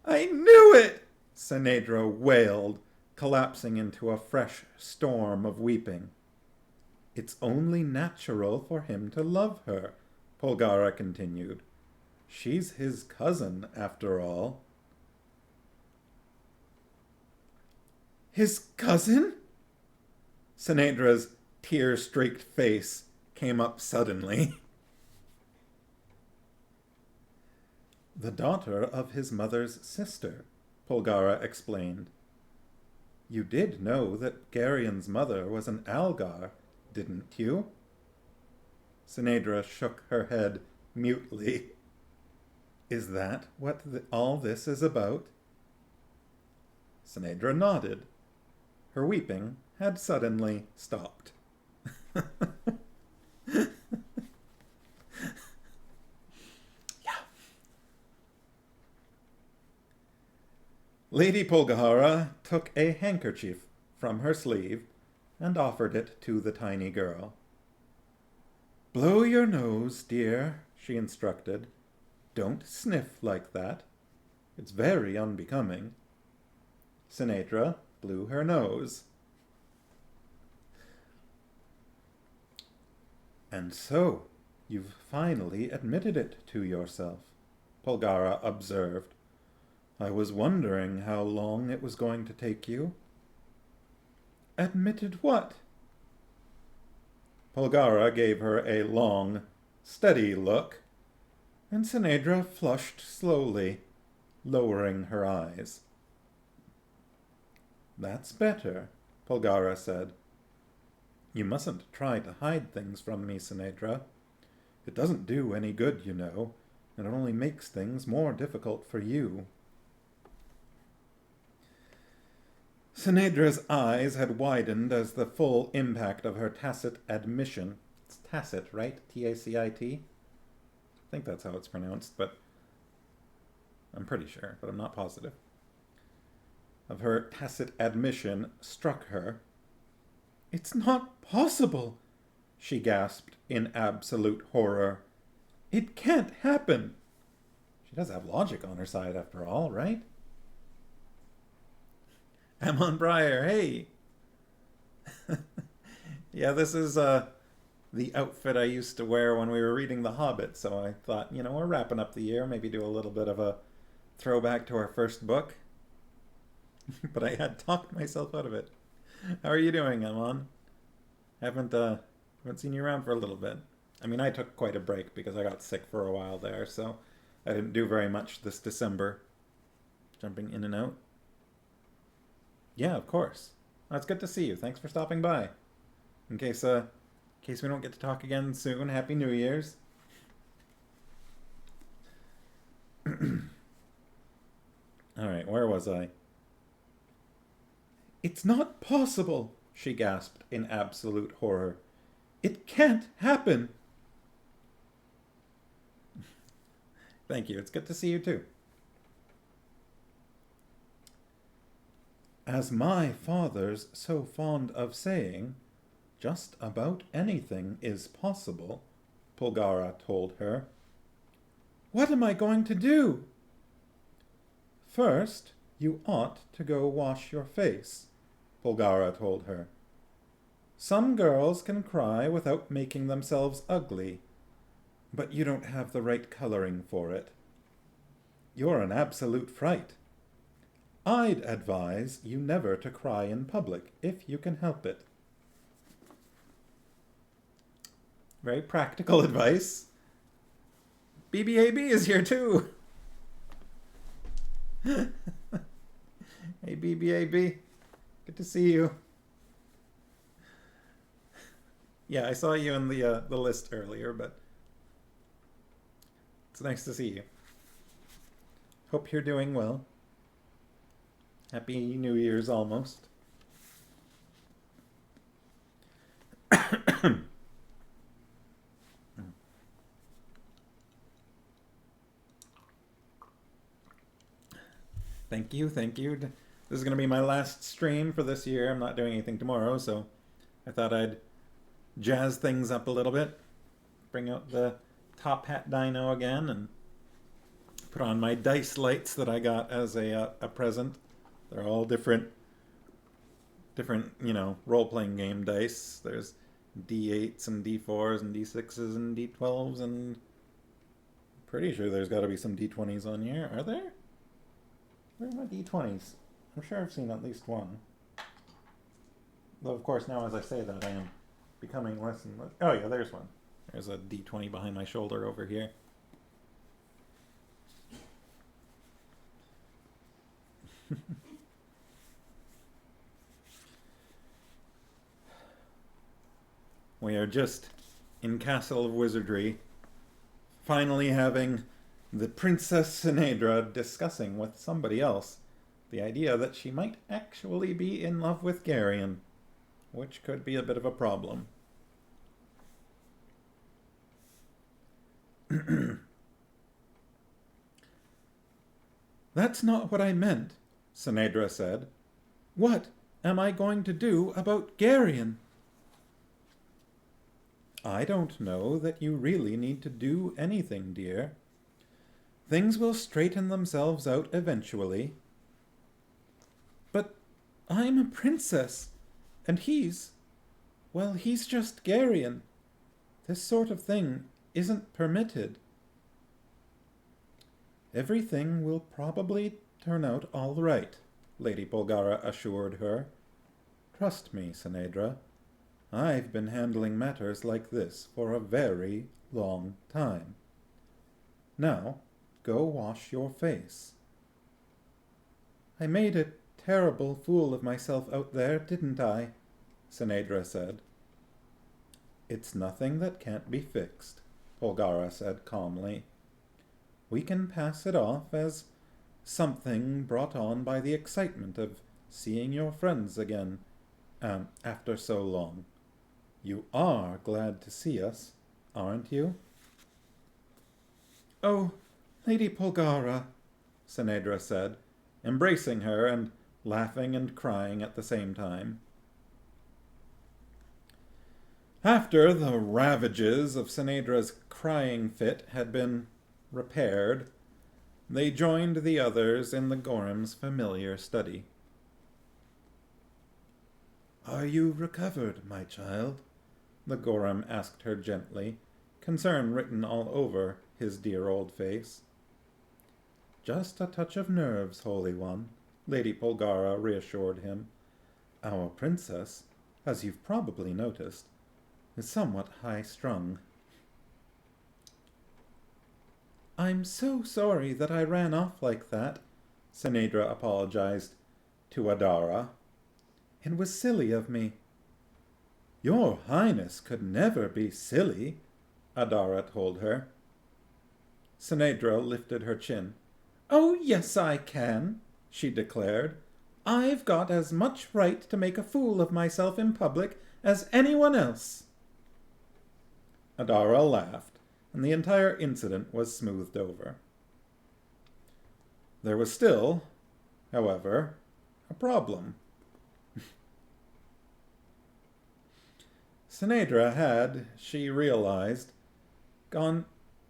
I knew it! Sinedra wailed, collapsing into a fresh storm of weeping. It's only natural for him to love her, Polgara continued. She's his cousin, after all. His cousin? Sinedra's tear-streaked face came up suddenly. The daughter of his mother's sister, Polgara explained. You did know that Garion's mother was an Algar, didn't you? Sinedra shook her head mutely. Is that what all this is about? Sinedra nodded. Her weeping had suddenly stopped. Yeah. Lady Polgara took a handkerchief from her sleeve and offered it to the tiny girl. Blow your nose, dear, she instructed. Don't sniff like that. It's very unbecoming. Sinedra blew her nose. And so, you've finally admitted it to yourself, Polgara observed. I was wondering how long it was going to take you. Admitted what? Polgara gave her a long, steady look, and Sinedra flushed slowly, lowering her eyes. That's better, Polgara said. You mustn't try to hide things from me, Sinedra. It doesn't do any good, you know, and it only makes things more difficult for you. Sinedra's eyes had widened as the full impact of her tacit admission. It's tacit, right? T-A-C-I-T? I think that's how it's pronounced, but I'm pretty sure, but I'm not positive. of her tacit admission struck her. "It's not possible," she gasped in absolute horror. "It can't happen." She does have logic on her side after all, right? Amon Breyer, hey! Yeah, this is the outfit I used to wear when we were reading The Hobbit, so I thought, we're wrapping up the year, maybe do a little bit of a throwback to our first book. But I had talked myself out of it. How are you doing, Amon? Haven't seen you around for a little bit. I mean, I took quite a break because I got sick for a while there, so I didn't do very much this December. Jumping in and out. Yeah, of course. Well, it's good to see you. Thanks for stopping by. In case we don't get to talk again soon, Happy New Year's. Alright, where was I? "It's not possible," she gasped in absolute horror. "It can't happen." Thank you. It's good to see you too. "As my father's so fond of saying, just about anything is possible," Polgara told her. "What am I going to do?" "First, you ought to go wash your face," Polgara told her. "Some girls can cry without making themselves ugly, but you don't have the right coloring for it. You're an absolute fright. I'd advise you never to cry in public if you can help it." Very practical advice. BBAB is here too. Hey BBAB, good to see you. Yeah, I saw you in the list earlier, but it's nice to see you. Hope you're doing well. Happy New Year's almost. Thank you, thank you. This is going to be my last stream for this year. I'm not doing anything tomorrow, so I thought I'd jazz things up a little bit. Bring out the Top Hat Dino again and put on my dice lights that I got as a present. They're all different, role-playing game dice. There's D8s and D4s and D6s and D12s, and pretty sure there's got to be some D20s on here. Are there? Where are my D20s? I'm sure I've seen at least one. Though, of course, now as I say that, I am becoming less and less... Oh, yeah, there's one. There's a D20 behind my shoulder over here. We are just in Castle of Wizardry, finally having the Princess Sinedra discussing with somebody else the idea that she might actually be in love with Garion, which could be a bit of a problem. "That's not what I meant," Sinedra said. "What am I going to do about Garion?" "I don't know that you really need to do anything, dear. Things will straighten themselves out eventually." "But I'm a princess, and he's just Garion. This sort of thing isn't permitted." "Everything will probably turn out all right," Lady Polgara assured her. "Trust me, Sinedra. I've been handling matters like this for a very long time. Now, go wash your face." "I made a terrible fool of myself out there, didn't I?" Sinedra said. "It's nothing that can't be fixed," Polgara said calmly. "We can pass it off as something brought on by the excitement of seeing your friends again after so long. You are glad to see us, aren't you?" "Oh, Lady Polgara," Sinedra said, embracing her and laughing and crying at the same time. After the ravages of Sinedra's crying fit had been repaired, they joined the others in the Gorham's familiar study. "Are you recovered, my child?" the Gorham asked her gently, concern written all over his dear old face. "Just a touch of nerves, Holy One," Lady Polgara reassured him. "Our princess, as you've probably noticed, is somewhat high-strung." "I'm so sorry that I ran off like that," Sinedra apologized to Adara. "It was silly of me." "Your Highness could never be silly," Adara told her. Sinedra lifted her chin. "Oh, yes, I can," she declared. "I've got as much right to make a fool of myself in public as anyone else." Adara laughed, and the entire incident was smoothed over. There was still, however, a problem. Sinedra had, she realized, gone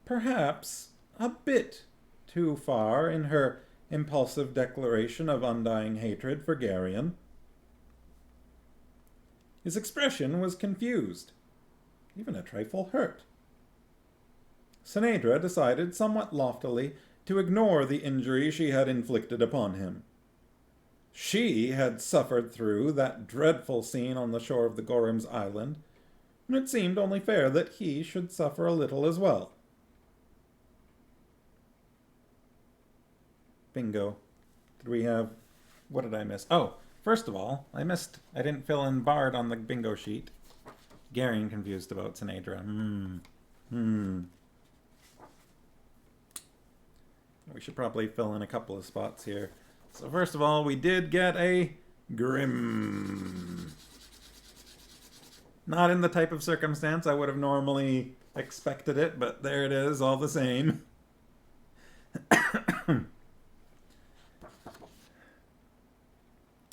perhaps a bit too far in her impulsive declaration of undying hatred for GARION. His expression was confused, even a trifle hurt. Sinedra decided somewhat loftily to ignore the injury she had inflicted upon him. She had suffered through that dreadful scene on the shore of the Gorham's Island, and it seemed only fair that he should suffer a little as well. Bingo. Did we have... What did I miss? Oh, first of all, I didn't fill in Bard on the bingo sheet. GARION confused about Sinedra. We should probably fill in a couple of spots here. So first of all, we did get a Grim. Not in the type of circumstance I would have normally expected it, but there it is, all the same.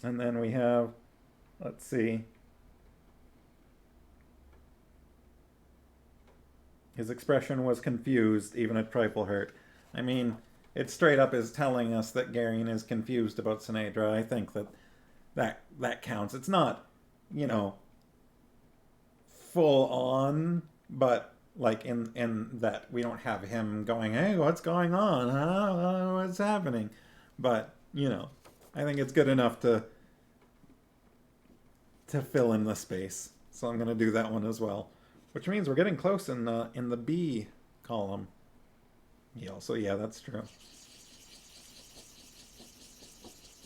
And then we have, let's see. His expression was confused, even a trifle hurt. I mean, it straight up is telling us that GARION is confused about Sinedra. I think that counts. It's not, full on, but like in that we don't have him going, "Hey, what's going on? Huh? What's happening?" But, I think it's good enough to fill in the space. So I'm going to do that one as well. Which means we're getting close in the B column. Yeah, that's true.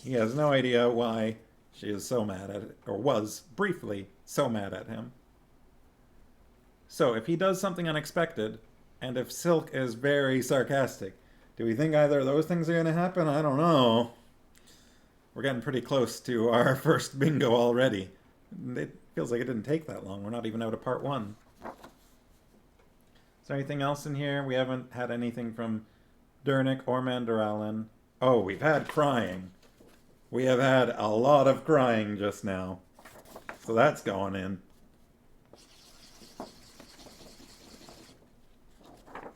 He has no idea why she is so mad at it, or was briefly so mad at him. So if he does something unexpected, and if Silk is very sarcastic, do we think either of those things are going to happen? I don't know. We're getting pretty close to our first bingo already. It feels like it didn't take that long. We're not even out of part 1. Is there anything else in here? We haven't had anything from Dernick or Mandaralin. Oh, we've had crying. We have had a lot of crying just now. So that's going in.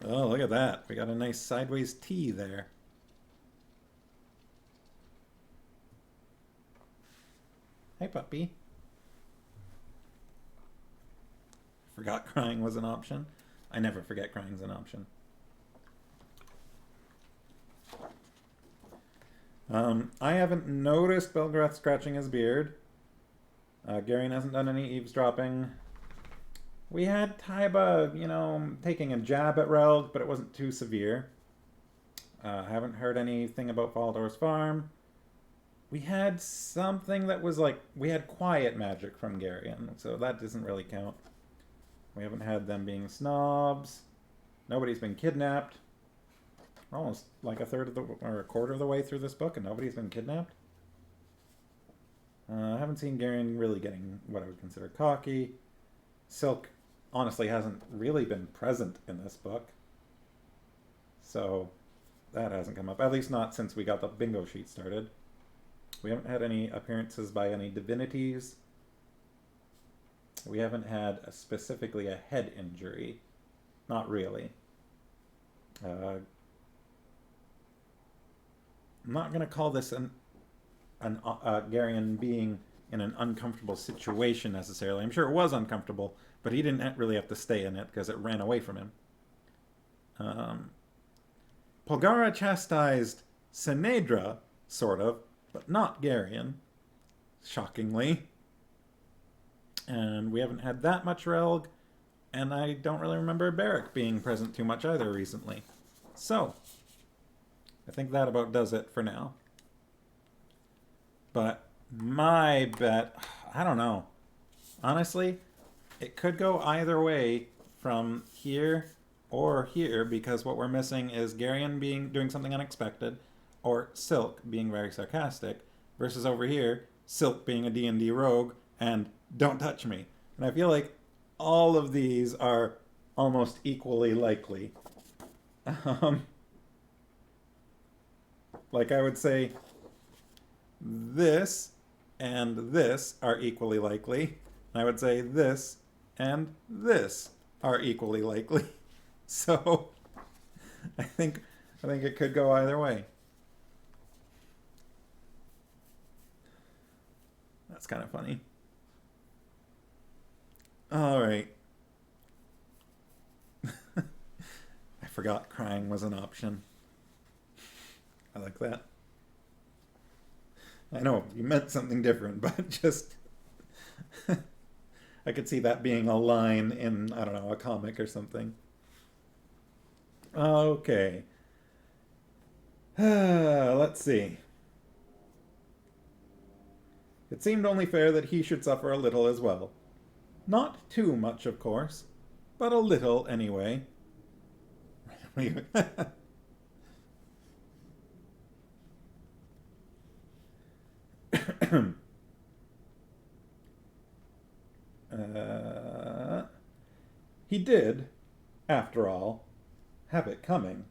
Oh, look at that. We got a nice sideways T there. Hey, puppy. Forgot crying was an option. I never forget crying's an option. I haven't noticed Belgarath scratching his beard. GARION hasn't done any eavesdropping. We had Taiba, taking a jab at Relg, but it wasn't too severe. Haven't heard anything about Faldor's farm. We had something that was like, we had quiet magic from GARION, so that doesn't really count. We haven't had them being snobs. Nobody's been kidnapped. We're almost like a quarter of the way through this book and nobody's been kidnapped. I haven't seen GARION really getting what I would consider cocky. Silk honestly hasn't really been present in this book. So that hasn't come up. At least not since we got the bingo sheet started. We haven't had any appearances by any divinities. We haven't had specifically a head injury. Not really. I'm not going to call this an GARION being in an uncomfortable situation necessarily. I'm sure it was uncomfortable, but he didn't really have to stay in it because it ran away from him. Polgara chastised Sinedra, sort of, but not GARION, shockingly. And we haven't had that much Relg, and I don't really remember Barrack being present too much either recently. So, I think that about does it for now. But my bet, I don't know. Honestly, it could go either way from here or here, because what we're missing is GARION doing something unexpected, or Silk being very sarcastic, versus over here, Silk being a D&D rogue, and don't touch me. And I feel like all of these are almost equally likely. Like I would say this and this are equally likely. And I would say this and this are equally likely. So I think it could go either way. That's kind of funny. All right. I forgot crying was an option. I like that. I know, you meant something different, but just... I could see that being a line in, I don't know, a comic or something. Okay. Let's see. It seemed only fair that he should suffer a little as well. Not too much, of course, but a little anyway. He did, after all, have it coming.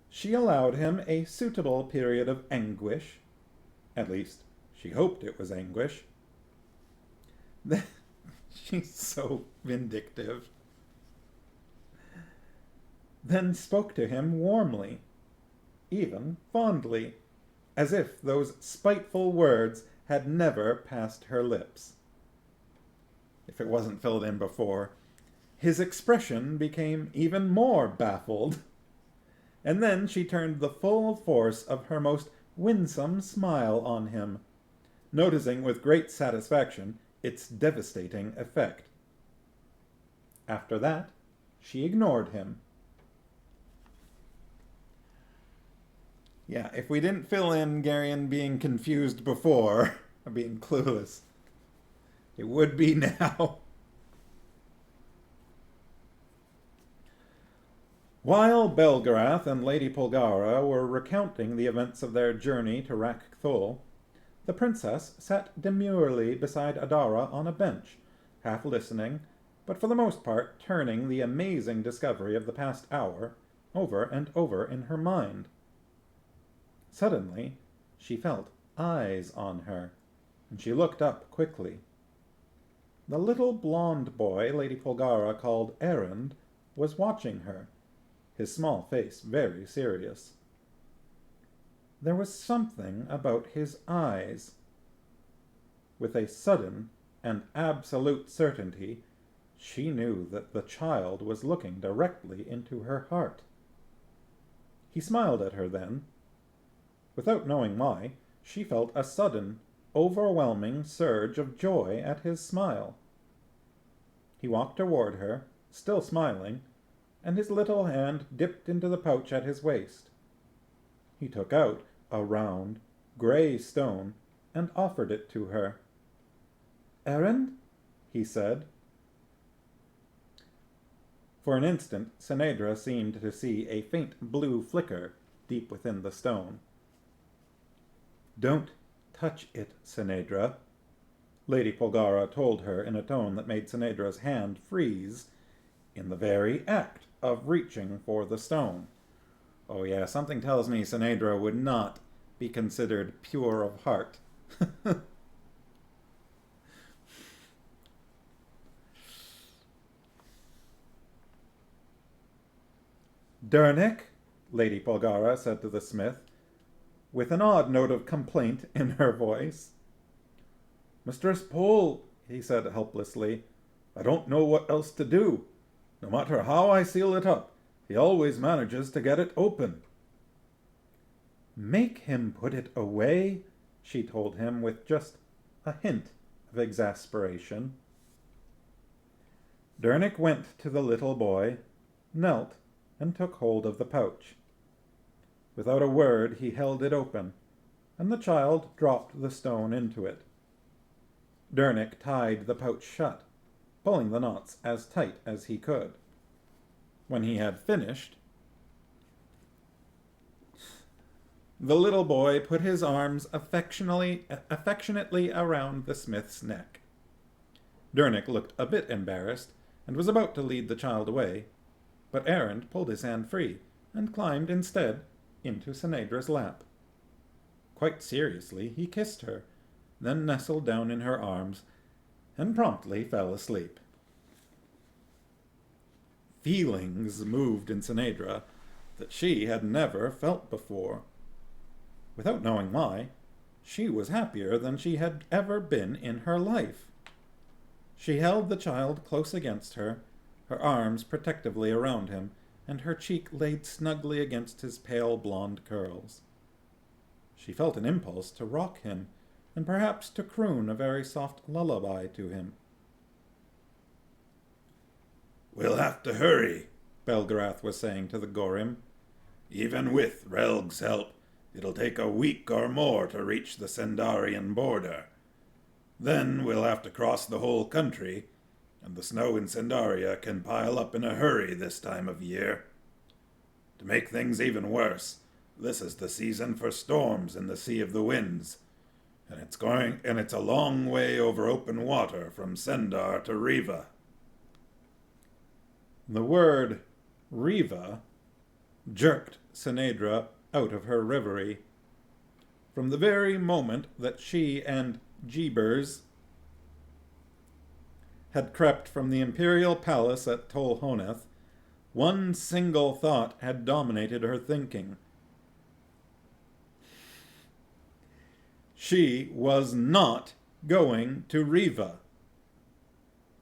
She allowed him a suitable period of anguish. At least, she hoped it was anguish. She's so vindictive. Then spoke to him warmly, even fondly, as if those spiteful words had never passed her lips. If it wasn't filled in before, his expression became even more baffled. And then she turned the full force of her most winsome smile on him, noticing with great satisfaction its devastating effect. After that, she ignored him. Yeah, if we didn't fill in GARION being confused before, or being clueless, it would be now. While Belgarath and Lady Polgara were recounting the events of their journey to Rakthul, the princess sat demurely beside Adara on a bench, half listening, but for the most part turning the amazing discovery of the past hour over and over in her mind. Suddenly, she felt eyes on her, and she looked up quickly. The little blond boy Lady Polgara called Erend was watching her, his small face very serious. There was something about his eyes. With a sudden and absolute certainty, she knew that the child was looking directly into her heart. He smiled at her then. Without knowing why, she felt a sudden, overwhelming surge of joy at his smile. He walked toward her, still smiling, and his little hand dipped into the pouch at his waist. He took out a round, gray stone and offered it to her. "Erend?" he said. For an instant, Sinedra seemed to see a faint blue flicker deep within the stone. "Don't touch it, Sinedra," Lady Polgara told her in a tone that made Sinedra's hand freeze in the very act of reaching for the stone. Oh yeah, something tells me Sinedra would not be considered pure of heart. Dernick, Lady Polgara said to the smith, with an odd note of complaint in her voice. Mistress Pole, he said helplessly, I don't know what else to do. No matter how I seal it up, he always manages to get it open. Make him put it away, she told him with just a hint of exasperation. Dernick went to the little boy, knelt, and took hold of the pouch. Without a word, he held it open, and the child dropped the stone into it. Dernick tied the pouch shut, pulling the knots as tight as he could. When he had finished, the little boy put his arms affectionately around the smith's neck. Dernick looked a bit embarrassed, and was about to lead the child away, but Errand pulled his hand free, and climbed instead into Sinedra's lap. Quite seriously, he kissed her, then nestled down in her arms, and promptly fell asleep. Feelings moved in Sinedra that she had never felt before. Without knowing why, she was happier than she had ever been in her life. She held the child close against her, her arms protectively around him, and her cheek laid snugly against his pale blonde curls. She felt an impulse to rock him, and perhaps to croon a very soft lullaby to him. We'll have to hurry, Belgarath was saying to the Gorim. Even with Relg's help, it'll take a week or more to reach the Sendarian border. Then we'll have to cross the whole country, and the snow in Sendaria can pile up in a hurry this time of year. To make things even worse, this is the season for storms in the Sea of the Winds, and it's a long way over open water from Sendar to Riva. The word Riva jerked Sinedra out of her reverie. From the very moment that she and Jeebers had crept from the imperial palace at Tolhoneth, one single thought had dominated her thinking. She was not going to Riva.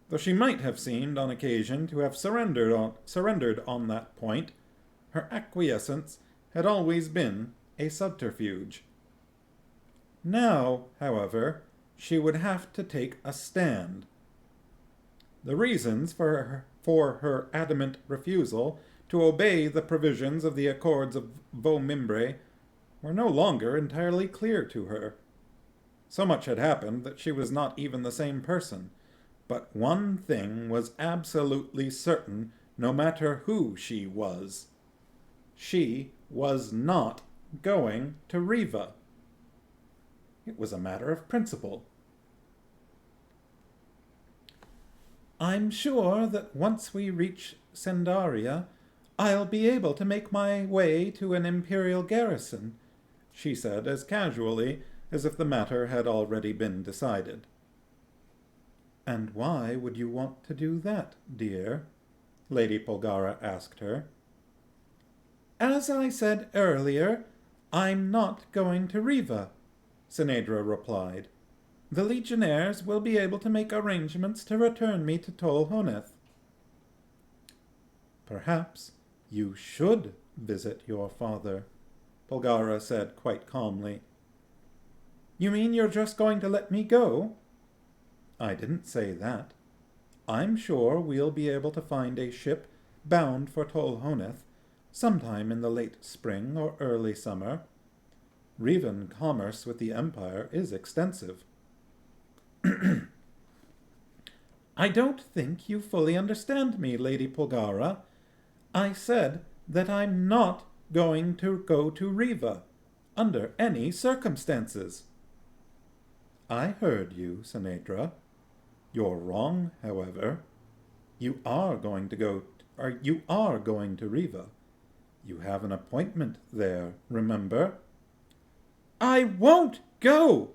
Though she might have seemed on occasion to have surrendered on that point, her acquiescence had always been a subterfuge. Now, however, she would have to take a stand. The reasons for her adamant refusal to obey the provisions of the Accords of Vaumimbre were no longer entirely clear to her. So much had happened that she was not even the same person, but one thing was absolutely certain, no matter who she was. She was not going to Riva. It was a matter of principle. I'm sure that once we reach Sendaria, I'll be able to make my way to an imperial garrison, she said as casually as if the matter had already been decided. And why would you want to do that, dear? Lady Polgara asked her. As I said earlier, I'm not going to Riva, Sinedra replied. The Legionnaires will be able to make arrangements to return me to Tolhoneth. Perhaps you should visit your father, Polgara said quite calmly. You mean you're just going to let me go? I didn't say that. I'm sure we'll be able to find a ship bound for Tolhoneth sometime in the late spring or early summer. Rivan commerce with the Empire is extensive. I don't think you fully understand me, Lady Polgara. I said that I'm not going to go to Riva, under any circumstances. I heard you, Sinedra. You're wrong, however. You are going to Riva. You have an appointment there, remember? I won't go!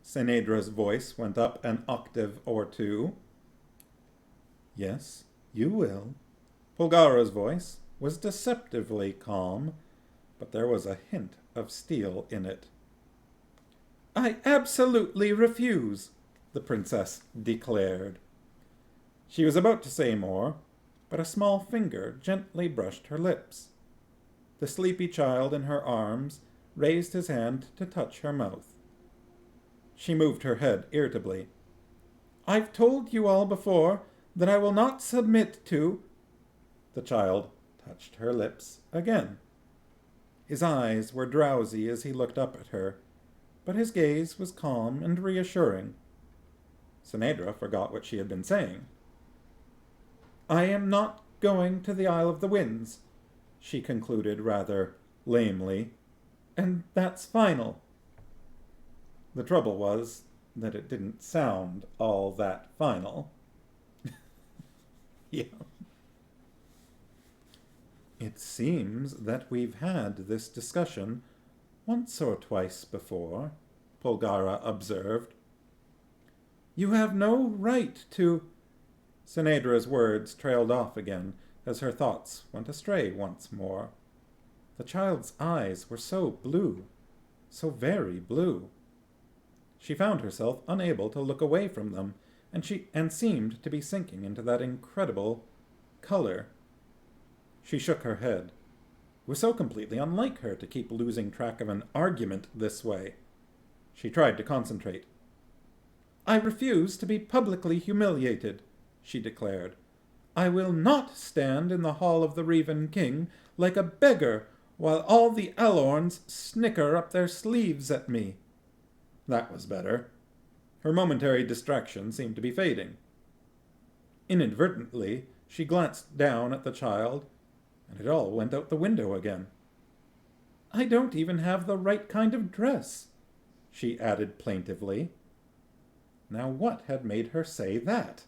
Senedra's voice went up an octave or two. Yes, you will. Polgara's voice was deceptively calm, but there was a hint of steel in it. I absolutely refuse, the princess declared. She was about to say more, but a small finger gently brushed her lips. The sleepy child in her arms raised his hand to touch her mouth. She moved her head irritably. I've told you all before that I will not submit to... The child touched her lips again. His eyes were drowsy as he looked up at her, but his gaze was calm and reassuring. Senedra forgot what she had been saying. I am not going to the Isle of the Winds, she concluded rather lamely, and that's final. The trouble was that it didn't sound all that final. Yeah. It seems that we've had this discussion once or twice before, Polgara observed. You have no right to... Senedra's words trailed off again as her thoughts went astray once more. The child's eyes were so blue, so very blue. She found herself unable to look away from them, and seemed to be sinking into that incredible color. She shook her head. It was so completely unlike her to keep losing track of an argument this way. She tried to concentrate. I refuse to be publicly humiliated, she declared. I will not stand in the hall of the Revan King like a beggar while all the Elorns snicker up their sleeves at me. That was better. Her momentary distraction seemed to be fading. Inadvertently, she glanced down at the child, and it all went out the window again. I don't even have the right kind of dress, she added plaintively. Now what had made her say that?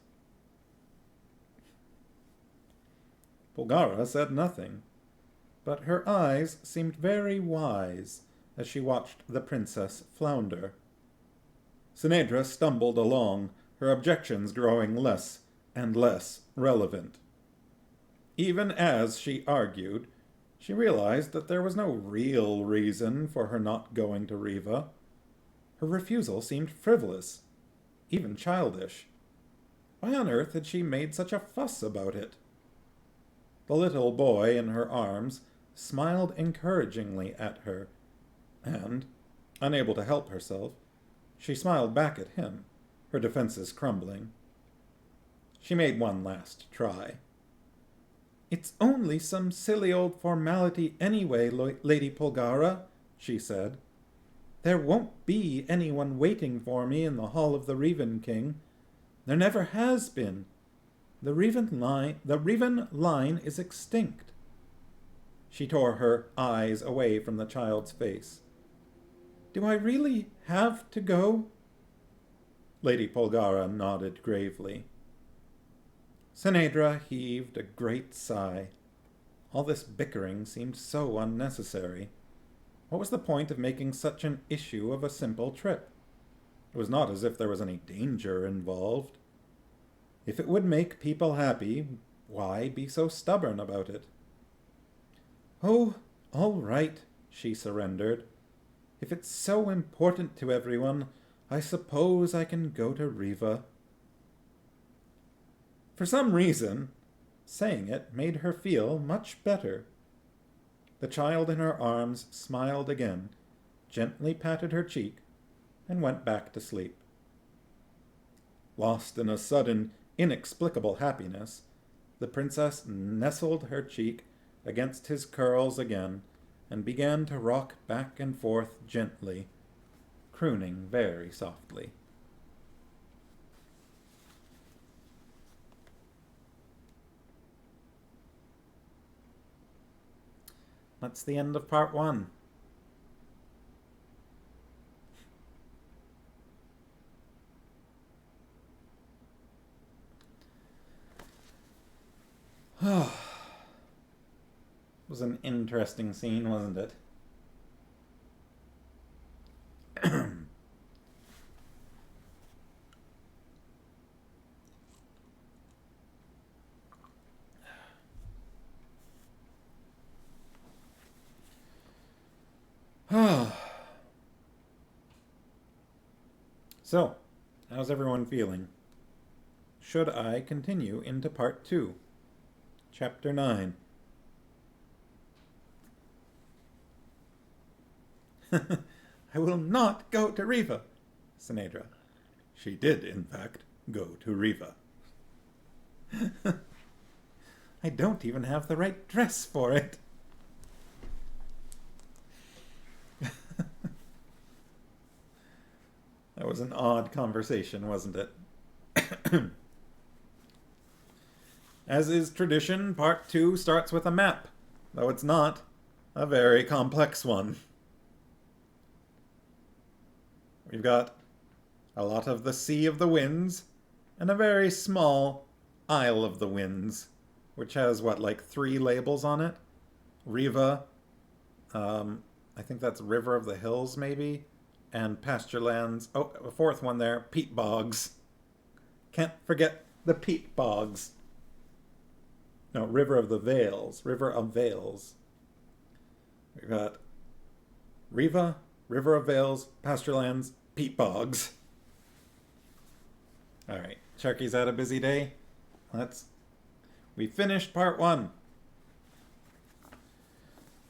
Polgara said nothing, but her eyes seemed very wise as she watched the princess flounder. Senedra stumbled along, her objections growing less and less relevant. Even as she argued, she realized that there was no real reason for her not going to Riva. Her refusal seemed frivolous, even childish. Why on earth had she made such a fuss about it? The little boy in her arms smiled encouragingly at her, and, unable to help herself, she smiled back at him, her defenses crumbling. She made one last try. It's only some silly old formality anyway, Lady Polgara, she said. There won't be anyone waiting for me in the hall of the Revan King. There never has been. The Revan line is extinct. She tore her eyes away from the child's face. Do I really have to go? Lady Polgara nodded gravely. Senedra heaved a great sigh. All this bickering seemed so unnecessary. What was the point of making such an issue of a simple trip? It was not as if there was any danger involved. If it would make people happy, why be so stubborn about it? Oh, all right, she surrendered. If it's so important to everyone, I suppose I can go to Riva. For some reason, saying it made her feel much better. The child in her arms smiled again, gently patted her cheek, and went back to sleep. Lost in a sudden, inexplicable happiness, the princess nestled her cheek against his curls again and began to rock back and forth gently, crooning very softly. That's the end of part 1. was an interesting scene, wasn't it? So, how's everyone feeling? Should I continue into part 2? Chapter 9. I will not go to Riva, Sinedra. She did, in fact, go to Riva. I don't even have the right dress for it. That was an odd conversation, wasn't it? As is tradition, part 2 starts with a map, though it's not a very complex one. We've got a lot of the Sea of the Winds and a very small Isle of the Winds, which has, what, like 3 labels on it? Riva, I think that's River of the Hills, maybe, and Pasturelands. Oh, a 4th one there, Peat Bogs. Can't forget the Peat Bogs. No, River of the Vales. River of Vales. We've got Riva, River of Vales, Pasturelands, Peat Bogs. Alright, Sharky's had a busy day. We finished part 1.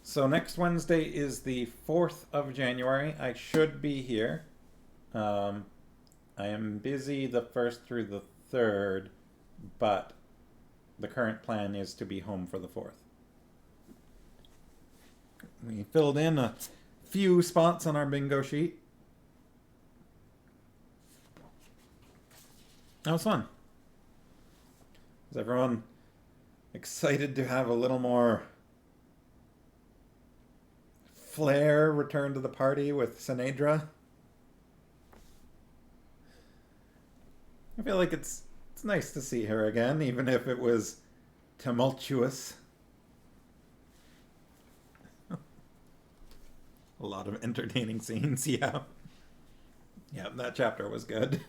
So next Wednesday is the 4th of January. I should be here. I am busy the 1st through the 3rd, but the current plan is to be home for the 4th. We filled in a few spots on our bingo sheet. That was fun. Is everyone excited to have a little more flair return to the party with Sinedra? I feel like it's nice to see her again, even if it was tumultuous. A lot of entertaining scenes, yeah. Yeah, that chapter was good.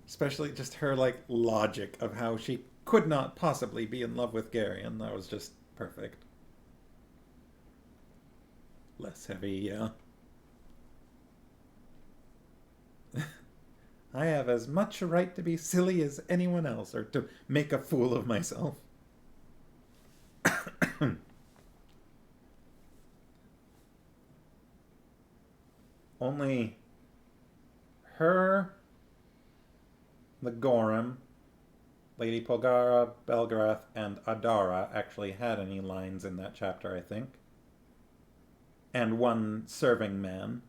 Especially just her, like, logic of how she could not possibly be in love with Garion. That was just perfect. Less heavy, yeah. I have as much a right to be silly as anyone else, or to make a fool of myself. Only her, the Gorham, Lady Polgara, Belgarath, and Adara actually had any lines in that chapter, I think. And one serving man.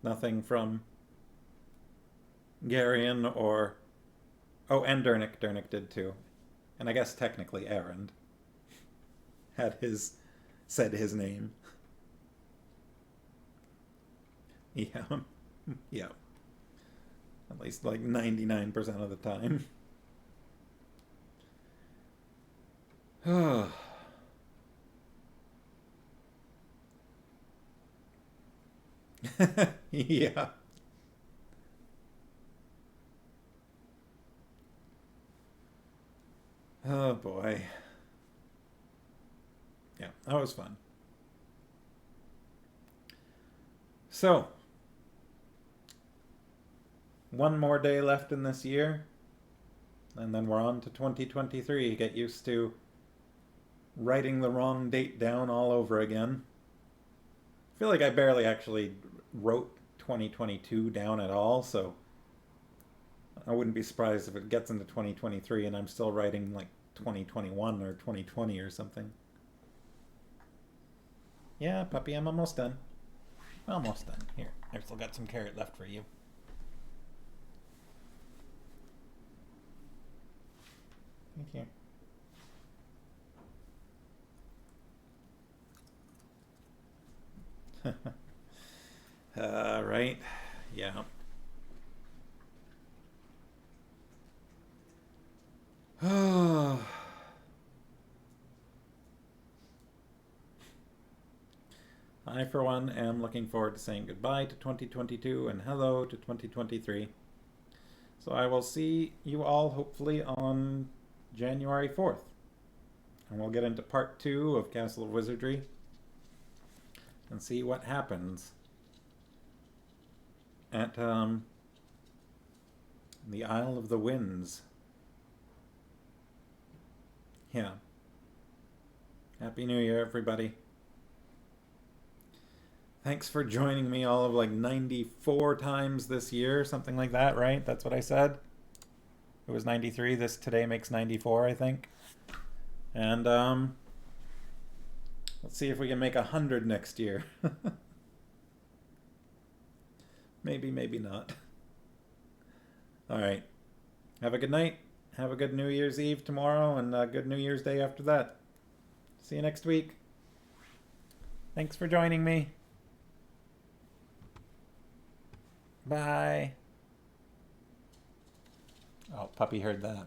Nothing from Garion or... Oh, and Dernick. Dernick did too. And I guess technically Erend had said his name. Yeah. Yeah. At least like 99% of the time. Yeah. Oh boy. Yeah, that was fun. So, one more day left in this year, and then we're on to 2023. Get used to writing the wrong date down all over again. I feel like I barely actually wrote 2022 down at all, so I wouldn't be surprised if it gets into 2023 and I'm still writing like 2021 or 2020 or something. Yeah, puppy, I'm almost done. Almost done. Here, I've still got some carrot left for you. Thank you. Right. Yeah. I, for one, am looking forward to saying goodbye to 2022 and hello to 2023. So I will see you all hopefully on January 4th. And we'll get into part 2 of Castle of Wizardry and see what happens at the Isle of the Winds. Yeah. Happy New Year, everybody. Thanks for joining me all of like 94 times this year, something like that, right? That's what I said. It was 93. This today makes 94, I think. And let's see if we can make 100 next year. Maybe, maybe not. All right. Have a good night. Have a good New Year's Eve tomorrow and a good New Year's Day after that. See you next week. Thanks for joining me. Bye. Oh, puppy heard that.